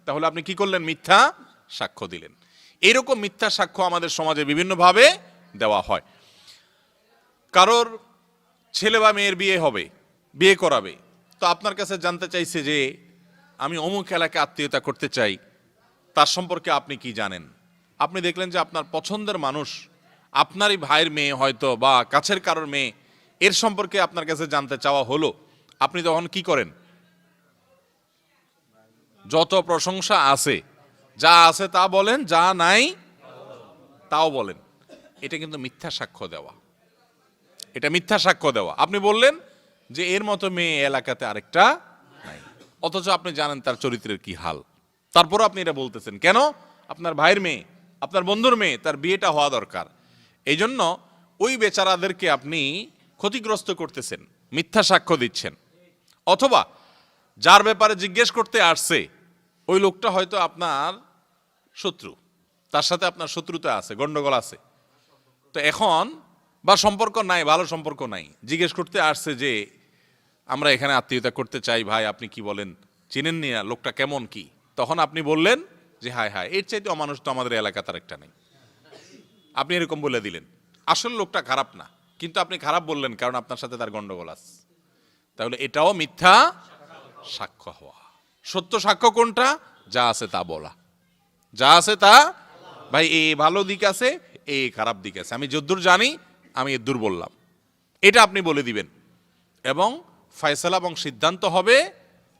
তাহলে আপনি কি করলেন? মিথ্যা সাক্ষ্য দিলেন। এইরকম মিথ্যা সাক্ষ্য আমাদের সমাজে বিভিন্নভাবে দেওয়া হয়। কারোর ছেলে বা মেয়ের বিয়ে হবে, বিয়ে করাবে, তো আপনার কাছে জানতে চাইছে যে আমি অমুক এলাকায় আত্মীয়তা করতে চাই, তার সম্পর্কে আপনি কি জানেন? আপনি দেখলেন যে আপনার পছন্দের মানুষ, আপনারই ভাইয়ের মেয়ে হয়তো বা কাছের কারোর মেয়ে, এর সম্পর্কে আপনার কাছে জানতে চাওয়া হলো, আপনি তখন কি করেন? যত প্রশংসা আছে, যা আছে তা বলেন, যা নাই তাও বলেন। এটা কিন্তু মিথ্যা সাক্ষ্য দেওয়া, এটা মিথ্যা সাক্ষ্য দেওয়া। আপনি বললেন যে এর মতো মেয়ে এলাকাতে আরেকটা নাই, অথচ আপনি জানেন তার চরিত্রের কি হাল, তারপরও আপনি এটা বলতেছেন কেন? আপনার ভাইয়ের মেয়ে, আপনার বন্ধুর মেয়ে, তার বিয়েটা হওয়া দরকার। এই জন্য ওই বেচারাদেরকে আপনি ক্ষতিগ্রস্ত করতেছেন, মিথ্যা সাক্ষ্য দিচ্ছেন। অথবা যার ব্যাপারে জিজ্ঞেস করতে আসছে ওই লোকটা হয়তো আপনার শত্রু, তার সাথে আপনার শত্রুতা আছে, গন্ডগোল আছে, তো এখন বা সম্পর্ক নাই, ভালো সম্পর্ক নাই, জিজ্ঞেস করতে আসছে যে আমরা এখানে আত্মীয়তা করতে চাই ভাই, আপনি কি বলেন, চিনেন না লোকটা কেমন কি? তখন আপনি বললেন যে হায় হায়, এর চাইতে অমানুষ তো আমাদের এলাকা তার একটা নেই, আপনি এরকম বলে দিলেন। আসলে লোকটা খারাপ না, কিন্তু আপনি খারাপ বললেন কারণ আপনার সাথে তার গন্ডগোল আছে। তাহলে এটাও মিথ্যা সাক্ষ্য হওয়া। সত্য সাক্ষ্য কোনটা? যা আছে তা বলা, যা আছে তা, ভাই এই ভালো দিক আছে, এই খারাপ দিক আছে, আমি যদ্দূর জানি আমি এদ্দূর বললাম, এটা আপনি বলে দিবেন। এবং ফয়সালা এবং সিদ্ধান্ত হবে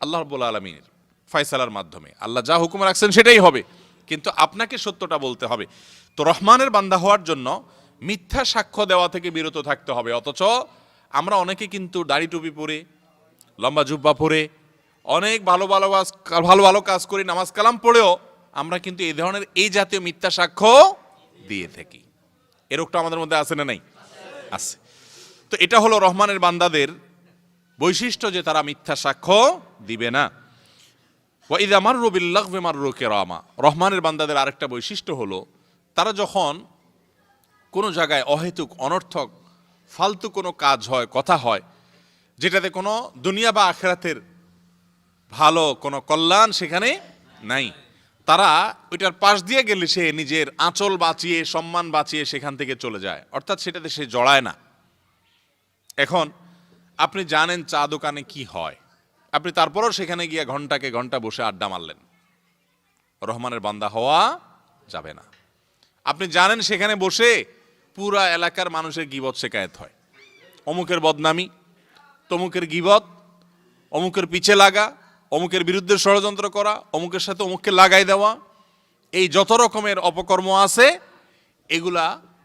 আল্লাহ রাব্বুল আলামিনের ফয়সালার মাধ্যমে, আল্লাহ যা হুকুম রাখছেন সেটাই হবে, কিন্তু আপনাকে সত্যটা বলতে হবে। তো রহমানের বান্দা হওয়ার জন্য মিথ্যা সাক্ষ্য দেওয়া থেকে বিরত থাকতে হবে। অথচ আমরা অনেকে কিন্তু দাড়ি টুপি পরে, লম্বা জুব্বা পরে, অনেক ভালো ভালো ভালো ভালো কাজ করি, নামাজ কালাম পড়েও আমরা কিন্তু এই ধরনের এই জাতীয় মিথ্যা সাক্ষ্য দিয়ে থাকি। এ রোগটা আমাদের মধ্যে আছে না নাই? আছে। তো এটা হলো রহমানের বান্দাদের বৈশিষ্ট্য যে তারা মিথ্যা সাক্ষ্য দিবে না। ওয়াইদা মাররু বিল্লাগবি মাররু কিরামা। রহমানের বান্দাদের আরেকটা বৈশিষ্ট্য হলো তারা যখন কোনো জায়গায় অহেতুক অনর্থক ফালতু কোনো কাজ হয়, কথা হয়, যেটাতে কোনো দুনিয়া বা আখিরাতের ভালো কোনো কল্যাণ সেখানে নাই, তারা ওইটার পাশ দিয়ে গেলে সে নিজের আঁচল বাঁচিয়ে, সম্মান বাঁচিয়ে সেখান থেকে চলে যায়, অর্থাৎ সেটাতে সে জড়ায় না। এখন আপনি জানেন চা দোকানে কি হয়, আপনি তারপরও সেখানে গিয়ে ঘন্টাকে ঘন্টা বসে আড্ডা মারলেন, রহমানের বান্দা হওয়া যাবে না। আপনি জানেন সেখানে বসে পুরা এলাকার মানুষের গীবত শেকায়েত হয়, অমুকের বদনামি, তমুকের গীবত, অমুকের পিছে লাগা, অমুকের বিরুদ্ধে ষড়যন্ত্র করা, অমুকের সাথে অমুককে লাগাই দেওয়া, এই যত রকমের অপকর্ম আছে এগুলা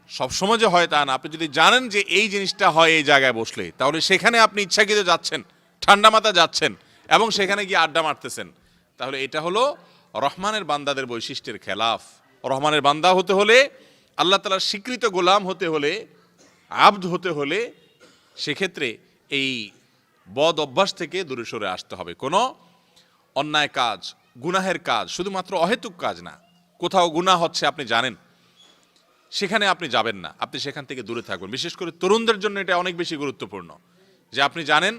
সবসময় যে হয় তা না। আপনি যদি জানেন যে এই জিনিসটা হয় এই জায়গায় বসলে, তাহলে সেখানে আপনি ইচ্ছাকৃত যাচ্ছেন, ঠান্ডা মাথা যাচ্ছেন এবং সেখানে গিয়ে আড্ডা মারতেছেন, তাহলে এটা হলো রহমানের বান্দাদের বৈশিষ্ট্যের খেলাফ। রহমানের বান্দা হতে হলে, আল্লাহ তাআলার স্বীকৃত গোলাম হতে হলে, আব্দ হতে হলে, সেক্ষেত্রে এই বদ অভ্যাস থেকে দূরে সরে আসতে হবে। কোনো অন্যায় কাজ, গুনাহের কাজ, শুধুমাত্র অহেতুক কাজ না, কোথাও গুনাহ হচ্ছে আপনি জানেন, সেখানে আপনি যাবেন না, আপনি সেখান থেকে দূরে থাকবেন। বিশেষ করে তরুণদের জন্য এটা অনেক বেশি গুরুত্বপূর্ণ যে আপনি জানেন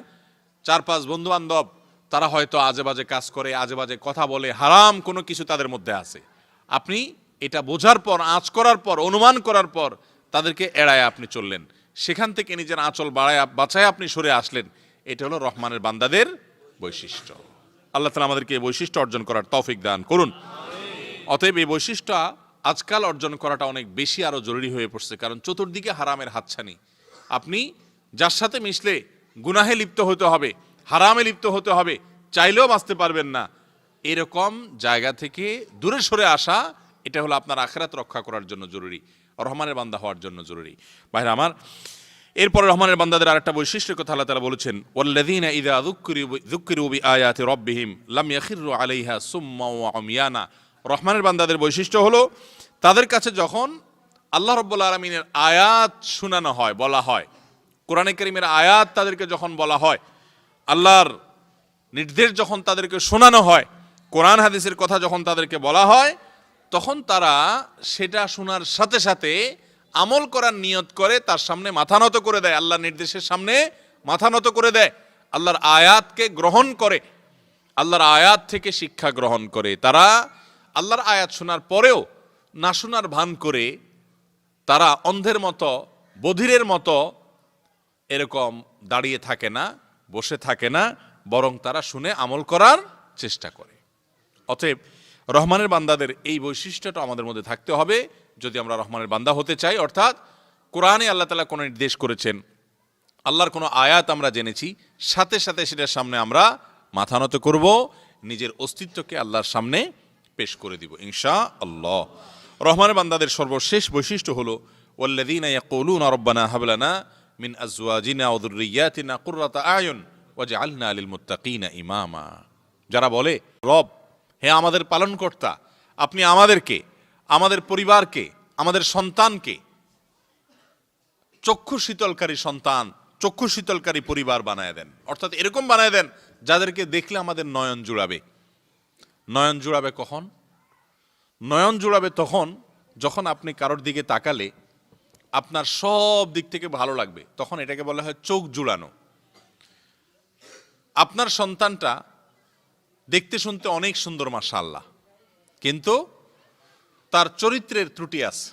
4-5 বন্ধু বান্ধব তারা হয়তো আজে বাজে কাজ করে, আজে বাজে কথা বলে, হারাম কোনো কিছু তাদের মধ্যে আছে, আপনি এটা বোঝার পর, আঁচ করার পর, অনুমান করার পর তাদেরকে এড়ায় আপনি চললেন, সেখান থেকে নিজের আঁচল বাঁচায় আপনি সরে আসলেন। এটা হলো রহমানের বান্দাদের বৈশিষ্ট্য। আল্লাহ তাআলা আমাদেরকে এই বৈশিষ্ট্য অর্জন করার তৌফিক দান করুন। অতএব এই বৈশিষ্ট্য আজকাল অর্জন করাটা অনেক বেশি আরো জরুরি হয়ে পড়ছে, কারণ চতুর্দিকে হারামের হাতছানি। আপনি যার সাথে মিশলে গুনাহে লিপ্ত হতে হবে, হারামে লিপ্ত হতে হবে, চাইলেও বাঁচতে পারবেন না, এরকম জায়গা থেকে দূরে সরে আসা, এটা হলো আপনার আখিরাত রক্ষা করার জন্য জরুরি, রহমানের বান্দা হওয়ার জন্য জরুরি। ভাইরা আমার, এরপরে রহমানের বান্দাদের আরেকটা বৈশিষ্ট্যের কথা আল্লাহ তাআলা বলেছেন, ওয়াল্লাযীনা ইযা যুক্কিরু বিআয়াতি রাব্বিহিম লাম ইয়াখিরু আলাইহা সুম্মা ওয়া উমিয়ানা। রহমানের বান্দাদের বৈশিষ্ট্য হলো তাদের কাছে যখন আল্লাহ রাব্বুল আলামিনের আয়াত শোনানো হয়, বলা হয়, কোরআনে কারীমের আয়াত তাদেরকে যখন বলা হয়, আল্লাহর নির্দেশ যখন তাদেরকে শোনানো হয়, কোরআন হাদিসের কথা যখন তাদেরকে বলা হয়, তখন তারা সেটা শোনার সাথে সাথে আমল করার নিয়ত করে তার সামনে মাথা নত করে দেয়, আল্লাহর নির্দেশের সামনে মাথা নত করে দেয়, আল্লাহর আয়াতকে গ্রহণ করে, আল্লাহর আয়াত থেকে শিক্ষা গ্রহণ করে। তারা আল্লাহর আয়াত শোনার পরেও না শোনার ভান করে তারা অন্ধের মতো, বধিরের মতো এরকম দাঁড়িয়ে থাকে না, বসে থাকে না, বরং তারা শুনে আমল করার চেষ্টা করে। অতএব রহমানের বান্দাদের এই বৈশিষ্ট্যটা আমাদের মধ্যে থাকতে হবে যদি আমরা রহমানের বান্দা হতে চাই। অর্থাৎ কোরআনে আল্লাহ তাআলা কোনো নির্দেশ করেছেন, আল্লাহর কোনো আয়াত আমরা জেনেছি, সাথে সাথে সেটার সামনে আমরা মাথা নত করব, নিজের অস্তিত্বকে আল্লাহর সামনে পেশ করে দিব ইনশাআল্লাহ। রহমানের বান্দাদের সর্বশেষ বৈশিষ্ট্য হলো ওয়াল্লাযীনা ইয়াকুলুনা রাব্বানা হাব লানা মিন আজওয়াজিনা ওয়া যুররিয়াতিনা কুররাতা আয়ুন ওয়াজআলনা লিল মুত্তাকিনা ইমামা। যারা বলে, রব, হে আমাদের পালনকর্তা, আপনি আমাদেরকে, আমাদের পরিবারকে, আমাদের সন্তানকে চক্ষু শীতলকারী সন্তান, চক্ষু শীতলকারী পরিবার বানায় দেন, অর্থাৎ এরকম বানায় দেন যাদেরকে দেখলে আমাদের নয়ন জুড়াবে। নয়ন জুড়াবে কখন? নয়ন জুড়াবে তখন যখন আপনি কারোর দিকে তাকালে আপনার সব দিক থেকে ভালো লাগবে, তখন এটাকে বলা হয় চোখ জুড়ানো। আপনার সন্তানটা দেখতে শুনতে অনেক সুন্দর মাশাআল্লাহ, কিন্তু তার চরিত্রের ত্রুটি আছে,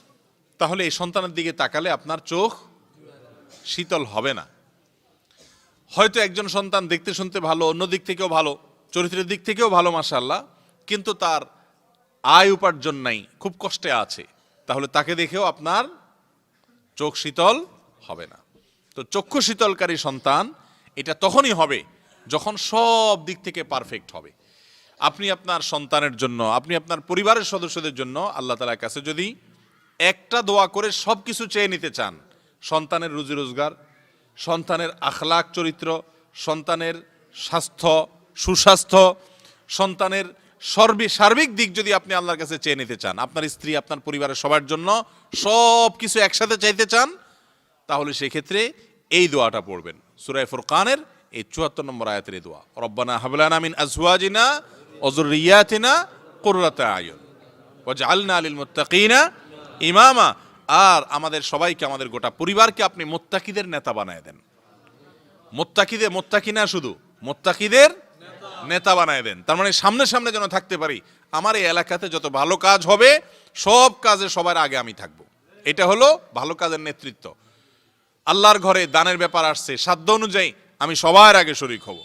তাহলে এই সন্তানের দিকে তাকালে আপনার চোখ শীতল হবে না। হয়তো একজন সন্তান দেখতে শুনতে ভালো, অন্য দিক থেকেও ভালো, চরিত্রের দিক থেকেও ভালো মাশাআল্লাহ, কিন্তু তার আয় উপার্জন নাই, খুব কষ্টে আছে, তাহলে তাকে দেখেও আপনার চোখ শীতল হবে না। তো চক্ষু শীতলকারী সন্তান এটা তখনই হবে যখন সব দিক থেকে পারফেক্ট হবে। আপনি আপনার সন্তানের জন্য, আপনি আপনার পরিবারের সদস্যদের জন্য আল্লাহ তাআলার কাছে যদি একটা দোয়া করে সব কিছু চেয়ে নিতে চান, সন্তানের রুজি রোজগার, সন্তানের আখলাক চরিত্র, সন্তানের স্বাস্থ্য, সুস্বাস্থ্য, সন্তানের সার্বিক দিক যদি আপনি আল্লাহর কাছে চেয়ে নিতে চান, আপনার স্ত্রী, আপনার পরিবারের সবার জন্য সব কিছু একসাথে চাইতে চান, তাহলে সেক্ষেত্রে এই দোয়াটা পড়বেন। সূরা ফুরকানের এই ৭৪ নম্বর আয়াতের এই দোয়া, রব্বানা হাব লানা মিন আজওয়াজিনা ওয়া যুররিয়াতিনা কুররাতা আয়ুন ওয়াজআলনা লিল মুত্তাকিনা ইমামা। আর আমাদের সবাইকে, আমাদের গোটা পরিবারকে আপনি মুত্তাকিদের নেতা বানায় দেন। মুত্তাকি না শুধু, মুত্তাকিদের নেতা বানায় দেন। তার মানে সামনে সামনে যেন থাকতে পারি, আমার এই এলাকাতে যত ভালো কাজ হবে সব কাজে সবার আগে আমি থাকব। এটা হলো ভালো কাজের নেতৃত্ব। আল্লাহর ঘরে দানের ব্যাপার আসছে, সাধ্য অনুযায়ী আমি সবার আগে শরীক হব।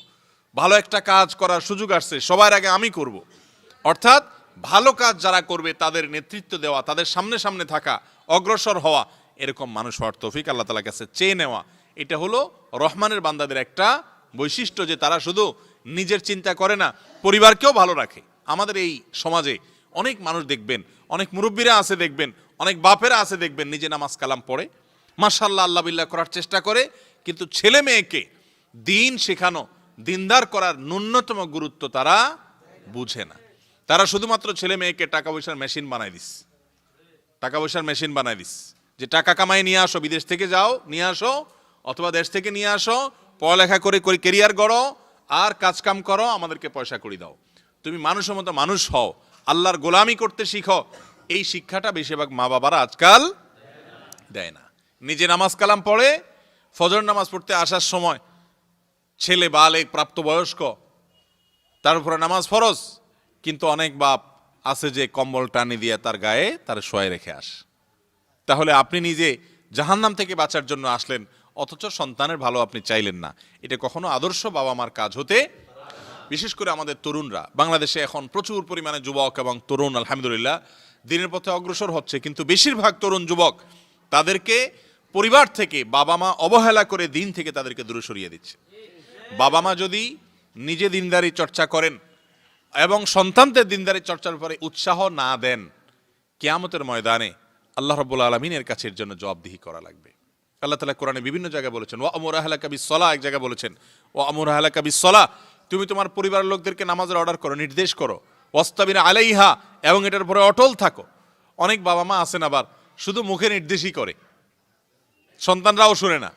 ভালো একটা কাজ করার সুযোগ আসছে, সবার আগে আমি করব। অর্থাৎ ভালো কাজ যারা করবে তাদের নেতৃত্ব দেওয়া, তাদের সামনে সামনে থাকা, অগ্রসর হওয়া, এরকম মানুষ হওয়ার তৌফিক আল্লাহ তাআলার কাছে চেয়ে নেওয়া, এটা হলো রহমানের বান্দাদের একটা বৈশিষ্ট্য, যে তারা শুধু নিজের চিন্তা করে না, পরিবারকেও ভালো রাখে। আমাদের এই সমাজে অনেক মানুষ দেখবেন, অনেক মুরব্বীরা আছে দেখবেন, অনেক বাপেরা আছে দেখবেন, নিজে নামাজ কালাম পড়ে, মাশাআল্লাহ আল্লাহ বিল্লাহ করার চেষ্টা করে, কিন্তু ছেলে মেয়েকে দিন শেখানো, দিনদার করার ন্যূনতম গুরুত্ব তারা বুঝে না। তারা শুধুমাত্র ছেলে মেয়েকে টাকা পয়সার মেশিন বানায় দিস, টাকা পয়সার মেশিন বানায় দিস, যে টাকা কামাই নিয়ে আসো, বিদেশ থেকে যাও নিয়ে আসো, অথবা দেশ থেকে নিয়ে আসো, পড়ালেখা করে ক্যারিয়ার গড়ো, আর কাজকাম করো, আমাদেরকে পয়সা করি দাও। তুমি মানুষের মতো মানুষ হও, আল্লাহর গোলামি করতে শিখো। এই শিক্ষাটা বেশিরভাগ মা বাবারা আজকাল দেয় না। নিজে নামাজ কালাম পড়ে, ফজর নামাজ পড়তে আসার সময় ছেলে বালেগ প্রাপ্তবয়স্ক, তার উপরে নামাজ ফরজ, কিন্তু অনেক বাপ আছে যে কম্বল টানি দিয়ে তার গায়ে তার শোয়াই রেখে আস। তাহলে আপনি নিজে জাহান্নাম থেকে বাঁচার জন্য আসলেন, অথচ সন্তানের ভালো আপনি চাইলেন না। এটা কখনো আদর্শ বাবা মার কাজ হতে। বিশেষ করে আমাদের তরুণরা, বাংলাদেশে এখন প্রচুর পরিমাণে যুবক এবং তরুণ আলহামদুলিল্লাহ দিনের পথে অগ্রসর হচ্ছে, কিন্তু বেশিরভাগ তরুণ যুবক তাদেরকে পরিবার থেকে বাবা মা অবহেলা করে দিন থেকে তাদেরকে দূরে সরিয়ে দিচ্ছে। বাবা মা যদি নিজে দিনদারি চর্চা করেন এবং সন্তানদের দিনদারি চর্চার উপরে উৎসাহ না দেন, কিয়ামতের ময়দানে আল্লাহ রাব্বুল আলামিনের কাছে এর জন্য জবাবদিহি করা লাগবে। আল্লাহ তাআলা কোরআনে বিভিন্ন জায়গায় বলেছেন, ওয়া আমুর আহলাকা বিস-সালাহ, এক জায়গায় বলেছেন ওয়া আমুর আহলাকা বিস-সালাহ, তুমি তোমার পরিবারের লোকদেরকে নামাজের অর্ডার করো, নির্দেশ করো, ওয়াস্তাবির আলাইহা, এবং এটার উপরে অটল থাকো। অনেক বাবা মা আছেন আবার শুধু মুখে নির্দেশই করে, সন্তানরাও শুনে না,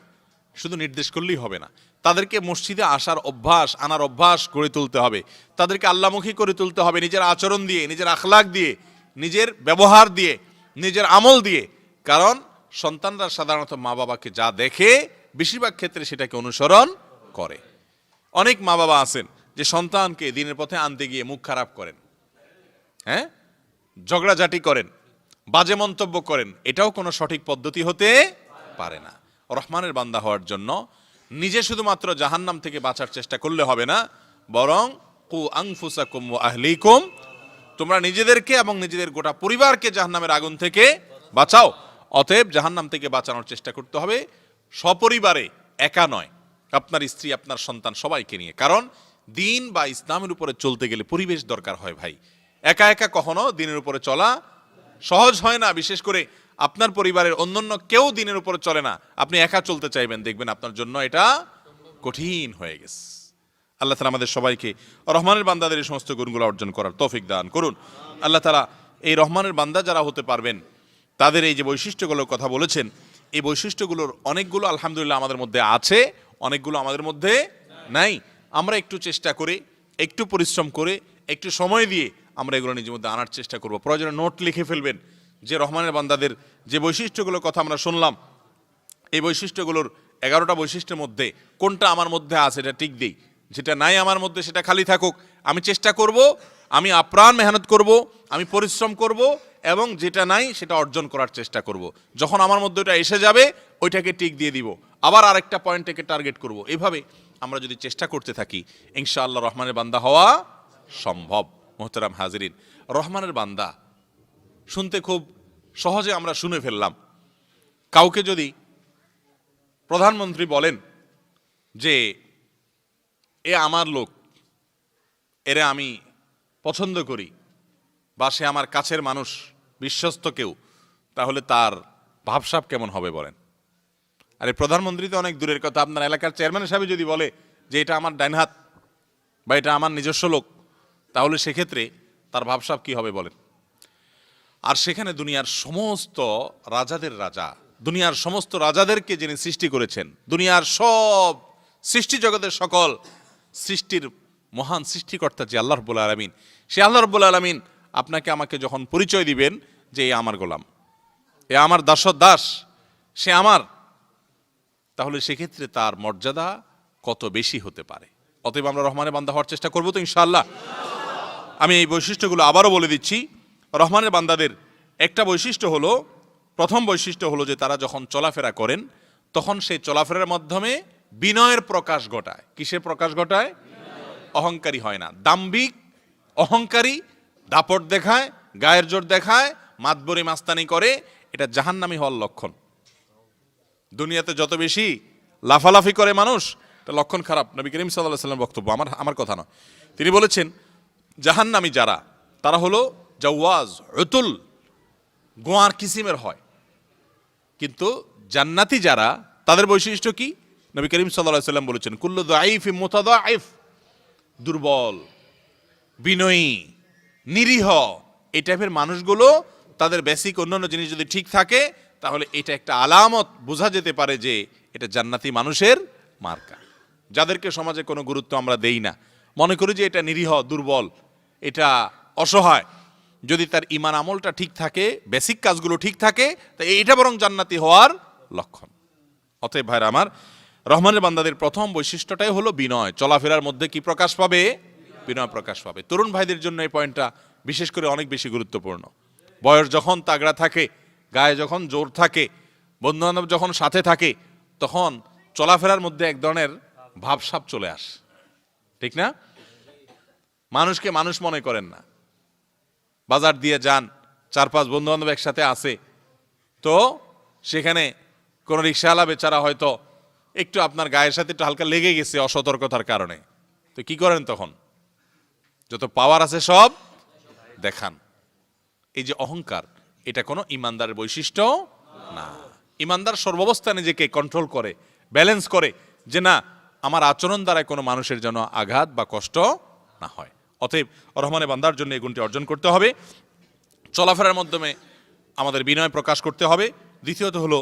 শুধু নির্দেশ করলেই হবে না, তাদেরকে মসজিদে আসার অভ্যাস, আনার অভ্যাস গড়ে তুলতে হবে, তাদেরকে আল্লাহমুখী করে তুলতে হবে, নিজের আচরণ দিয়ে, নিজের আখলাক দিয়ে, নিজের ব্যবহার দিয়ে, নিজের আমল দিয়ে। কারণ সন্তানরা সাধারণত মা বাবাকে যা দেখে বেশিরভাগ ক্ষেত্রে সেটাকে অনুসরণ করে। অনেক মা বাবা আছেন যে সন্তানকে দিনের পথে আনতে গিয়ে মুখ খারাপ করেন, হ্যাঁ, ঝগড়াঝাটি করেন, বাজে মন্তব্য করেন, এটাও কোনো সঠিক পদ্ধতি হতে পারে না। রহমানের বান্দা হওয়ার জন্য নিজে শুধুমাত্র জাহান্নাম থেকে বাঁচার চেষ্টা করলে হবে না, বরং কু আনফুসাকুম ওয়া আহলিকুম, তোমরা নিজেদেরকে এবং নিজেদের গোটা পরিবারকে জাহান্নামের আগুন থেকে বাঁচাও। অতএব জাহান্নাম থেকে বাঁচানোর চেষ্টা করতে হবে সপরিবারে, একা নয়, আপনার স্ত্রী, আপনার সন্তান, সবাইকে নিয়ে। কারণ দিন বা ইসলামের উপরে চলতে গেলে পরিবেশ দরকার হয় ভাই। একা একা কখনো দিনের উপরে চলা সহজ হয় না। বিশেষ করে আপনার পরিবারের অন্যান্য কেউ দিনের উপরে চলে না, আপনি একা চলতে চাইবেন, দেখবেন আপনার জন্য এটা কঠিন হয়ে গেছে। আল্লাহ তাআলা আমাদের সবাইকে রহমানের বান্দাদের এই সমস্ত গুণগুলো অর্জন করার তৌফিক দান করুন। আল্লাহ তাআলা এই রহমানের বান্দা যারা হতে পারবেন, তাদের এই যে বৈশিষ্ট্যগুলোর কথা বলেছেন, এই বৈশিষ্ট্যগুলোর অনেকগুলো আলহামদুলিল্লাহ আমাদের মধ্যে আছে, অনেকগুলো আমাদের মধ্যে নাই। আমরা একটু চেষ্টা করে, একটু পরিশ্রম করে, একটু সময় দিয়ে আমরা এগুলো নিজের মধ্যে আনার চেষ্টা করব। প্রয়োজনে নোট লিখে ফেলবেন যে রহমানের বান্দাদের যে বৈশিষ্ট্যগুলোর কথা আমরা শুনলাম, এই বৈশিষ্ট্যগুলোর 11টা বৈশিষ্ট্যের মধ্যে কোনটা আমার মধ্যে আছে এটা টিক দিই, যেটা নাই আমার মধ্যে সেটা খালি থাকুক। আমি চেষ্টা করব, আমি আপ্রাণ মেহনত করব, আমি পরিশ্রম করব, এবং যেটা নাই সেটা অর্জন করার চেষ্টা করব। যখন আমার মধ্যে ওটা এসে যাবে ওইটাকে টিক দিয়ে দিব, আবার আরেকটা পয়েন্টটাকে টার্গেট করব। এইভাবে আমরা যদি চেষ্টা করতে থাকি, ইনশাআল্লাহ রহমানের বান্দা হওয়া সম্ভব। মোহতারাম হাজিরিন, রহমানের বান্দা শুনতে খুব সহজে আমরা শুনে ফেললাম, কাউকে যদি প্রধানমন্ত্রী বলেন যে এ আমার লোক, এরে আমি পছন্দ করি, বা সে আমার কাছের মানুষ, বিশ্বস্ত কেউ, তাহলে তার ভাবসাব কেমন হবে বলেন? আরে প্রধানমন্ত্রী তো অনেক দূরের কথা, আপনার এলাকার চেয়ারম্যান সাহেব যদি বলে যে এটা আমার ডাইন হাত বা এটা আমার নিজস্ব লোক, তাহলে সেক্ষেত্রে তার ভাবসাব কি হবে বলেন? আর সেখানে দুনিয়ার সমস্ত রাজাদের রাজা, দুনিয়ার সমস্ত রাজাদেরকে যিনি সৃষ্টি করেছেন, দুনিয়ার সব সৃষ্টি জগতের সকল সৃষ্টির মহান সৃষ্টিকর্তা যে আল্লাহ রাব্বুল আলামিন, সে আল্লাহ রাব্বুল আলামিন আপনাকে আমাকে যখন পরিচয় দিবেন যে এ আমার গোলাম, এ আমার দাস, সে আমার, তাহলে সেক্ষেত্রে তার মর্যাদা কত বেশি হতে পারে। অতএব আমরা রহমানের বান্দা হওয়ার চেষ্টা করবো তো ইনশাআল্লাহ। আমি এই বৈশিষ্ট্যগুলো আবারও বলে দিচ্ছি। রহমানের বান্দাদের একটা বৈশিষ্ট্য হলো, প্রথম বৈশিষ্ট্য হলো যে তারা যখন চলাফেরা করেন তখন সেই চলাফেরার মাধ্যমে বিনয়ের প্রকাশ ঘটায়। কিসের প্রকাশ ঘটায়? অহংকারী হয় না। দাম্ভিক, অহংকারী, দাপট দেখায়, গায়ের জোর দেখায়, মাতবরি মাস্তানি করে, এটা জাহান্নামী হওয়ার লক্ষণ। দুনিয়াতে যত বেশি লাফালাফি করে মানুষ, এটা লক্ষণ খারাপ। নবী করিম সাল্লাল্লাহু আলাইহি ওয়াসাল্লাম বক্তব্য, আমার কথা নয়। তিনি বলেছেন জাহান্নামী যারা, তারা হলো জাওয়াজ, উতুল, গোয়ার কিসিমের হয়। কিন্তু জান্নাতি যারা, তাদের বৈশিষ্ট্য কি? নবী করিম সাল্লাল্লাহু আলাইহি ওয়াসাল্লাম বলেছেন কুল্লু দাঈফিন মুতাদাঈফ, দুর্বল, বিনয়ী, নিরীহ, এই টাইপের মানুষগুলো, তাদের বেসিক অন্যান্য জিনিস যদি ঠিক থাকে তাহলে এটা একটা আলামত, বোঝা যেতে পারে যে এটা জান্নাতি মানুষের মার্কা। যাদেরকে সমাজে কোনো গুরুত্ব আমরা দেই না, মনে করি যে এটা নিরীহ, দুর্বল, এটা অসহায়, যদি তার ঈমান আমলটা ঠিক থাকে, বেসিক কাজগুলো ঠিক থাকে, তা এটা বরং জান্নাতি হওয়ার লক্ষণ। অতএব ভাইরা আমার, রহমানের বান্দাদের প্রথম বৈশিষ্ট্যটাই হলো বিনয়। চলাফেরার মধ্যে কি প্রকাশ পাবে? বিনয় প্রকাশ পাবে। তরুণ ভাইদের জন্য এই পয়েন্টটা বিশেষ করে অনেক বেশি গুরুত্বপূর্ণ। বয়স যখন তাগড়া থাকে, গায়ে যখন জোর থাকে, বন্ধুবান্ধব যখন সাথে থাকে, তখন চলাফেরার মধ্যে এক ধরনের ভাবসাব চলে আসে, ঠিক না? মানুষকে মানুষ মনে করেন না। বাজার দিয়ে যান, 4-5 বন্ধুবান্ধব একসাথে আসে, তো সেখানে কোন রিক্সাওয়ালা বেচারা হয়তো একটু আপনার গায়ের সাথে একটু হালকা লেগে গেছে অসতর্কতার কারণে, তো কি করেন তখন? যত পাওয়ার আছে সব দেখান। এই যে অহংকার, এটা কোনো ইমানদারের বৈশিষ্ট্য না। ইমানদার সর্বাবস্থায় নিজেকে কন্ট্রোল করে, ব্যালেন্স করে, যে না, আমার আচরণ দ্বারা কোনো মানুষের যেন আঘাত বা কষ্ট না হয়। অতএব রহমানের বান্দার জন্য এই গুণটি অর্জন করতে হবে। চলাফেরার মাধ্যমে আমাদের বিনয় প্রকাশ করতে হবে। দ্বিতীয়ত হলো,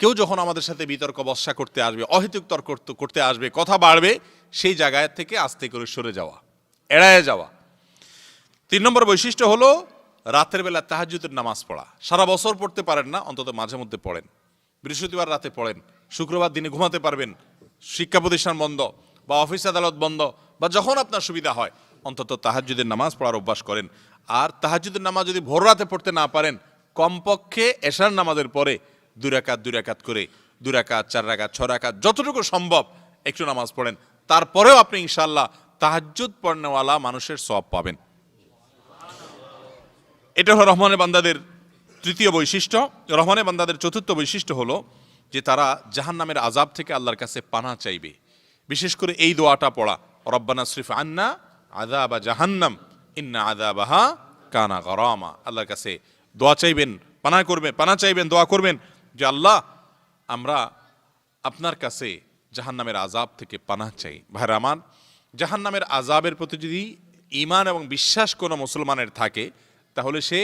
কেউ যখন আমাদের সাথে বিতর্ক বর্ষা করতে আসবে, অহেতুক তর্ক করতে আসবে, কথা বাড়বে, সেই জায়গায় থেকে আস্তে করে সরে যাওয়া, এড়ায় যাওয়া। 3 নম্বর বৈশিষ্ট্য হলো রাতের বেলা তাহাজ্জুদের নামাজ পড়া। সারা বছর পড়তে পারেন না, অন্তত মাঝে মধ্যে পড়েন। বৃহস্পতিবার রাতে পড়েন, শুক্রবার দিনে ঘুমাতে পারবেন, শিক্ষা প্রতিষ্ঠান বন্ধ বা অফিস আদালত বন্ধ বা যখন আপনার সুবিধা হয়, অন্তত তাহাজ্জুদের নামাজ পড়ার অভ্যাস করেন। আর তাহাজ্জুদের নামাজ যদি ভোর রাতে পড়তে না পারেন, কমপক্ষে এশার নামাজের পরে 2 রাকাত করে, 2 রাকাত, 4 রাকাত, 6 রাকাত, যতটুকু সম্ভব একটু নামাজ পড়েন। তারপরেও আপনি ইনশাআল্লাহ তাহাজ্জুদ পড়নেওয়ালা মানুষের সওয়াব পাবেন। এটা হলো রহমানের বান্দাদের তৃতীয় বৈশিষ্ট্য। রহমানের বান্দাদের চতুর্থ বৈশিষ্ট্য হলো যে তারা জাহান্নামের আযাব থেকে আল্লাহর কাছে পানাহ চাইবে। বিশেষ করে এই দোয়াটা পড়া, রব্বানা সরিফ আন্না আযাবা জাহান্নাম ইন্না আযাবাহা কানা গরামা। আল্লাহর কাছে দোয়া চাইবেন, পানাহ চাইবেন, দোয়া করবেন যে আল্লাহ, আমরা আপনার কাছে জাহান্নামের আযাব থেকে পানাহ চাই। ভাইরা আমার, জাহান্নামের আযাবের প্রতি যদি ঈমান এবং বিশ্বাস কোনো মুসলমানের থাকে, তাহলে সে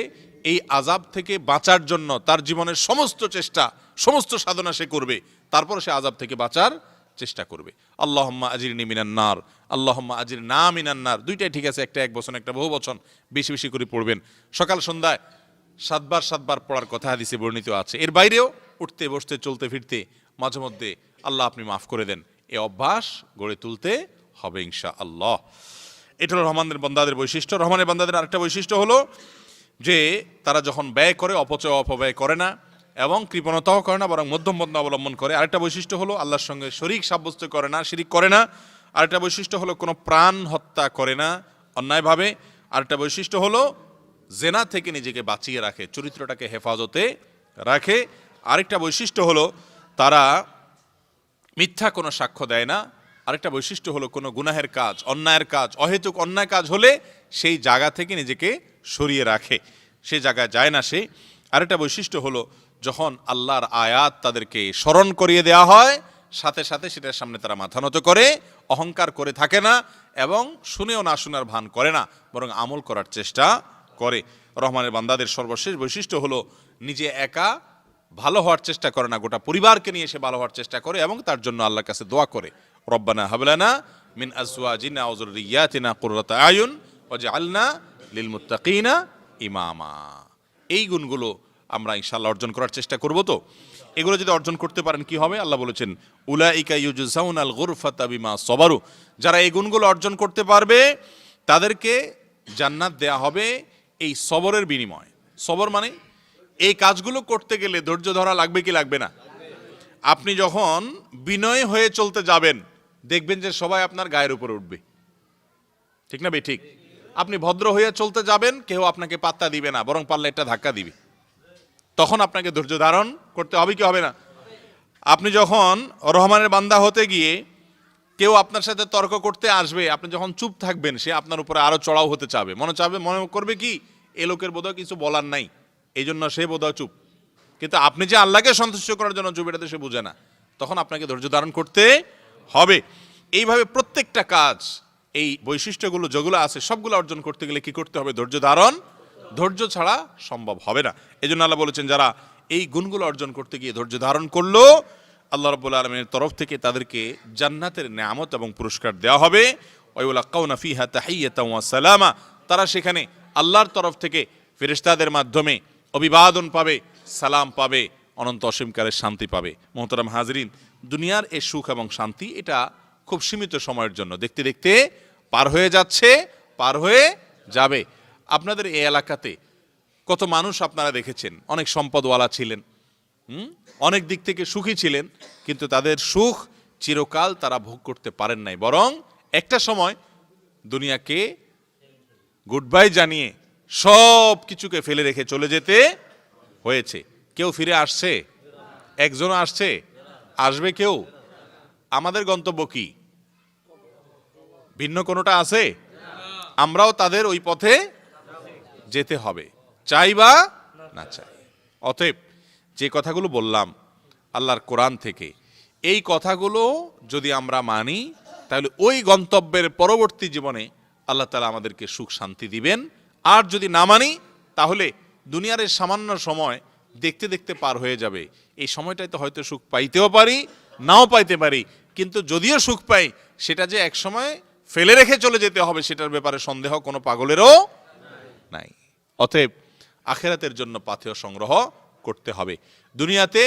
এই আযাব থেকে বাঁচার জন্য তার জীবনের সমস্ত চেষ্টা, সমস্ত সাধনা সে করবে, তারপর সে আযাব থেকে বাঁচার চেষ্টা করবে। আল্লাহুম্মা আজিরনি মিনান নার, আল্লাহুম্মা আজিরনা মিনান নার, দুইটাই ঠিক আছে, একটা এক বচন, একটা বহু বচন, বেশি বেশি করে পড়বেন। সকাল সন্ধ্যায় 7 বার পড়ার কথা হাদিসে বর্ণিত আছে। এর বাইরেও উঠতে বসতে চলতে ফিরতে মাঝে মধ্যে আল্লাহ আপনি মাফ করে দেন, এই অভ্যাস গড়ে তুলতে হবে ইনশাআল্লাহ। এটা হলো রহমানের বান্দাদের বৈশিষ্ট্য। রহমানের বান্দাদের আরেকটা বৈশিষ্ট্য হলো যে তারা যখন ব্যয় করে অপচয় অপব্যয় করে না এবং কৃপণতাও করে না, বরং মধ্যম পন্থা অবলম্বন করে। আরেকটা বৈশিষ্ট্য হলো আল্লাহর সঙ্গে শরীক সাব্যস্ত করে না, শিরিক করে না। আরেকটা বৈশিষ্ট্য হলো কোনো প্রাণ হত্যা করে না অন্যায়ভাবে। আরেকটা বৈশিষ্ট্য হলো জেনা থেকে নিজেকে বাঁচিয়ে রাখে, চরিত্রটাকে হেফাজতে রাখে। আরেকটা বৈশিষ্ট্য হলো তারা মিথ্যা কোনো সাক্ষ্য দেয় না। আরেকটা বৈশিষ্ট্য হলো কোনো গুনাহের কাজ, অন্যায়ের কাজ, অহেতুক অন্যায় কাজ হলে সেই জায়গা থেকে নিজেকে সরিয়ে রাখে, সে জায়গায় যায় না সে। আরেকটা বৈশিষ্ট্য হলো যখন আল্লাহর আয়াত তাদেরকে স্মরণ করিয়ে দেওয়া হয় সাথে সাথে সেটার সামনে তারা মাথা নত করে, অহংকার করে থাকে না এবং শুনেও না শোনার ভান করে না, বরং আমল করার চেষ্টা করে। রহমানের বান্দাদের সর্বশেষ বৈশিষ্ট্য হলো নিজে একা ভালো হওয়ার চেষ্টা করে না, গোটা পরিবারকে নিয়ে সে ভালো হওয়ার চেষ্টা করে এবং তার জন্য আল্লাহর কাছে দোয়া করে, রব্বানা হাবলানা মিন আজওয়াজিনা ওয়া যুররিয়াতিনা কুররাতা আয়ুন ওয়াজআলনা লিল মুত্তাকিনা ইমামা। এই গুণগুলো আমরা ইনশাআল্লাহ অর্জন করার চেষ্টা করব। তো এগুলো যদি অর্জন করতে পারেন কি হবে? আল্লাহ বলেছেন উলাইকা ইউজজাউনাল গুরফাতা বিমা সবারু, যারা এই গুণগুলো অর্জন করতে পারবে তাদেরকে জান্নাত দেয়া হবে এই সবরের বিনিময়ে। সবর মানে এই কাজগুলো করতে গেলে ধৈর্য ধরা লাগবে কি লাগবে না? আপনি যখন বিনয় হয়ে চলতে যাবেন দেখবেন যে সবাই আপনার গায়ের উপরে উঠবে, ঠিক না? ঠিক। আপনি ভদ্র হয়ে চলতে যাবেন, কেউ আপনাকে পাত্তা দিবে না, বরং পারলে একটা ধাক্কা দিবে। তখন আপনাকে ধৈর্য ধারণ করতে হবে কি হবে না? আপনি যখন রহমানের বান্দা হতে গিয়ে কেউ আপনার সাথে তর্ক করতে আসবে, আপনি যখন চুপ থাকবেন সে আপনার উপরে আরো চড়াও হতে চাবে, মনে করবে কি এ লোকের বোধহয় কিছু বলার নাই, এই জন্য সে বোধহয় চুপ। কিন্তু আপনি যে আল্লাহকে সন্তুষ্ট করার জন্য চুপ, এটাতে সে বুঝে না। তখন আপনাকে ধৈর্য ধারণ করতে হবে। এইভাবে প্রত্যেকটা কাজ, এই বৈশিষ্ট্যগুলো যেগুলো আছে সবগুলো অর্জন করতে গেলে কি করতে হবে? ধৈর্য ধারণ। ধৈর্য ছাড়া সম্ভব হবে না। এই জন্য আল্লাহ বলেছেন যারা এই গুণগুলো অর্জন করতে গিয়ে ধৈর্য ধারণ করলো, আল্লাহ রাব্বুল আলামিনের তরফ থেকে তাদেরকে জান্নাতের নেয়ামত এবং পুরস্কার দেওয়া হবে। ওয়ায়ুলাক্কাউনা ফিহা তাহিয়াতাও ওয়া সালামা, তারা সেখানে আল্লাহর তরফ থেকে ফেরেশতাদের মাধ্যমে অভিবাদন পাবে, সালাম পাবে, অনন্ত অসীমকালের শান্তি পাবে। মোহতারাম হাজরিন, দুনিয়ার এই সুখ এবং শান্তি এটা খুব সীমিত সময়ের জন্য, দেখতে দেখতে পার হয়ে যাচ্ছে, পার হয়ে যাবে। আপনাদের এই এলাকাতে কত মানুষ আপনারা দেখেছেন অনেক সম্পদওয়ালা ছিলেন, অনেক দিক থেকে সুখী ছিলেন, কিন্তু তাদের সুখ চিরকাল তারা ভোগ করতে পারেন নাই, বরং একটা সময় দুনিয়াকে গুড বাই জানিয়ে সব কিছুকে ফেলে রেখে চলে যেতে হয়েছে। কেউ ফিরে আসছে? একজনও আসছে? আসবে কেউ? আমাদের গন্তব্য কি? ভিন্ন কোনোটা আছে? আমরাও তাদের ওই পথে যেতে হবে, চাই বা না চাই। অতএব যে কথাগুলো বললাম আল্লাহর কোরআন থেকে, এই কথাগুলো যদি আমরা মানি তাহলে ওই গন্তব্যের পরবর্তী জীবনে আল্লাহ তাআলা আমাদেরকে সুখ শান্তি দিবেন। আর যদি না মানি তাহলে দুনিয়ার এই সামান্য সময় দেখতে দেখতে পার হয়ে যাবে। এই সময়টাতে হয়তো সুখ পাইতেও পারি, নাও পাইতে পারি, কিন্তু যদিও সুখ পাই সেটা যে এক সময় ফেলে রেখে চলে যেতে হবে সেটার ব্যাপারে সন্দেহ কোনো পাগলেরও নাই। অতএব আখিরাতের জন্য পাথেয় সংগ্রহ করতে হবে। দুনিয়াতে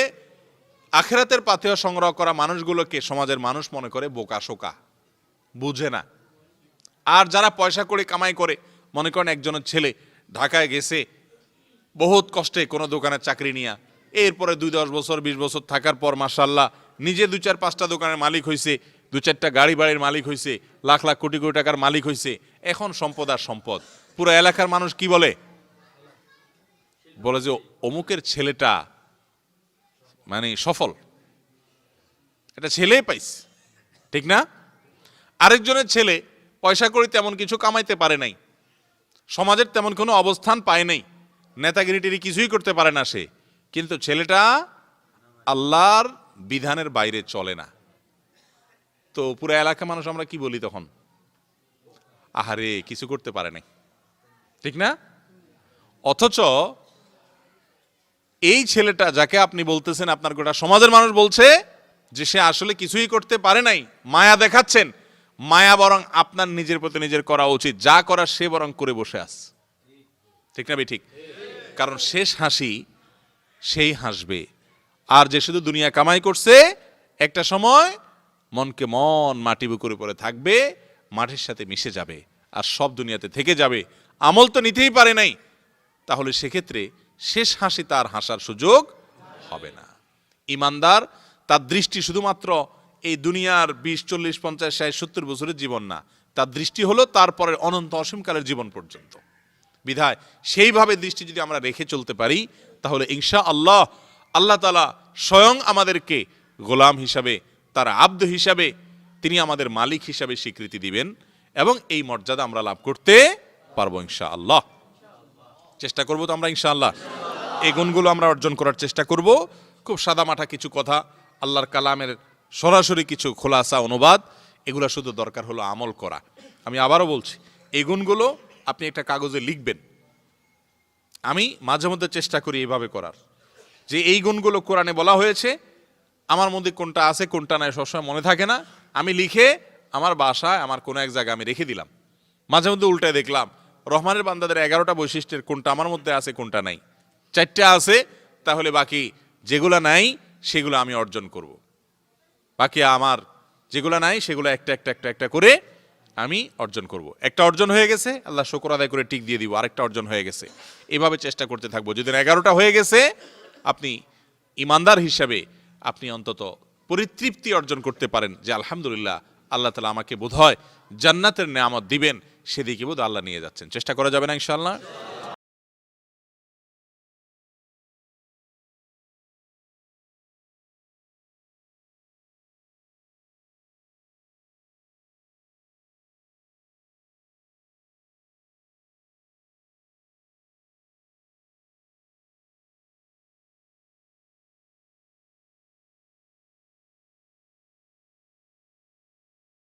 আখিরাতের পাথেয় সংগ্রহ করা মানুষগুলোকে সমাজের মানুষ মনে করে বোকা শোকা, বুঝে না। আর যারা পয়সা করে কামাই করে, মনে করেন একজনের ছেলে ঢাকায় গেছে বহুত কষ্টে কোনো দোকানে চাকরি নিয়া, এরপরে 2-10 বছর 20 বছর থাকার পর মাশাআল্লাহ নিজে 2-4-5টা দোকানের মালিক হয়েছে, 2-4টা গাড়ি বাড়ির মালিক হয়েছে, লাখ লাখ কোটি কোটি টাকার মালিক হয়েছে। এখন সম্পদ আর সম্পদ। পুরো এলাকার মানুষ কি বলে? বলে যে অমুকের ছেলেটা মানে সফল, এটা ছেলে পাইছে, ঠিক না? আরেকজনের ছেলে পয়সা করে তেমন কিছু কামাইতে পারে নাই, সমাজের তেমন কোনো অবস্থান পায় নাই, নেতাগিরিটিরি কিছুই করতে পারে না সে, কিন্তু ছেলেটা আল্লাহর বিধানের বাইরে চলে না। তো পুরো এলাকার মানুষ আমরা কি বলি তখন? আহারে কিছু করতে পারে নাই, ঠিক না? অথচ এই ছেলেটা যাকে আপনি বলতেছেন, আপনার গোটা সমাজের মানুষ বলছে যে সে আসলে কিছুই করতে পারে নাই, মায়া দেখাচ্ছেন, মায়া বরং আপনার নিজের প্রতি নিজের করা উচিত, যা করার সে বরং করে বসে আস, ঠিক না? ঠিক। কারণ শেষ হাসি সেই হাসবে, আর যে শুধু দুনিয়া কামাই করছে একটা সময় মনকে মন মাটি বুকুর উপরে থাকবে, মাটির সাথে মিশে যাবে, আর সব দুনিয়াতে থেকে যাবে, আমল তো নিতেই পারে নাই, তাহলে সেক্ষেত্রে শেষ হাসি তার হাসার সুযোগ হবে না। ইমানদার তার দৃষ্টি শুধুমাত্র এই দুনিয়ার 20, 40, 50, 60, 70 বছরের জীবন না, তার দৃষ্টি হলো তারপরে অনন্ত অসীমকালের জীবন পর্যন্ত। বিধায় সেইভাবে দৃষ্টি যদি আমরা রেখে চলতে পারি তাহলে ইনশাআল্লাহ আল্লাহ তাআলা স্বয়ং আমাদেরকে গোলাম হিসাবে, তার আব্দ হিসাবে, তিনি আমাদের মালিক হিসাবে স্বীকৃতি দিবেন এবং এই মর্যাদা আমরা লাভ করতে পারবো ইনশাআল্লাহ। চেষ্টা করবো তো আমরা ইনশাআল্লাহ। এই গুণগুলো আমরা অর্জন করার চেষ্টা করব। খুব সাদামাটা কিছু কথা, আল্লাহর কালামের সরাসরি কিছু খোলাসা অনুবাদ, এগুলো শুধু দরকার হলো আমল করা। আমি আবারও বলছি, এই গুণগুলো আপনি একটা কাগজে লিখবেন। আমি মাঝে মধ্যে চেষ্টা করি এইভাবে করার, যে এই গুণগুলো কোরআনে বলা হয়েছে, আমার মধ্যে কোনটা আছে কোনটা নাই সবসময় মনে থাকে না, আমি লিখে আমার বাসায় আমার কোনো এক জায়গায় আমি রেখে দিলাম। মাঝে মধ্যে উল্টায় দেখলাম রহমানের বান্দাদের 11টা বৈশিষ্ট্যের কোনটা আমার মধ্যে আছে কোনটা নাই, 4টা আছে, তাহলে বাকি যেগুলা নাই সেগুলো আমি অর্জন করব। বাকি আমার যেগুলা নাই সেগুলো একটা একটা একটা একটা করে আমি অর্জন করব। একটা অর্জন হয়ে গেছে, আল্লাহ শুকর আদায় করে টিক দিয়ে দিব, আরেকটা অর্জন হয়ে গেছে, এভাবে চেষ্টা করতে থাকবো। যদি 11টা হয়ে গেছে, আপনি ইমানদার হিসাবে আপনি অন্তত পরিতৃপ্তি অর্জন করতে পারেন যে আলহামদুলিল্লাহ আল্লাহ তাআলা আমাকে বোধহয় জান্নাতের নেয়ামত দিবেন, সেদিকে বোধ আল্লাহ নিয়ে যাচ্ছেন। চেষ্টা করা যাবে না ইনশাআল্লাহ?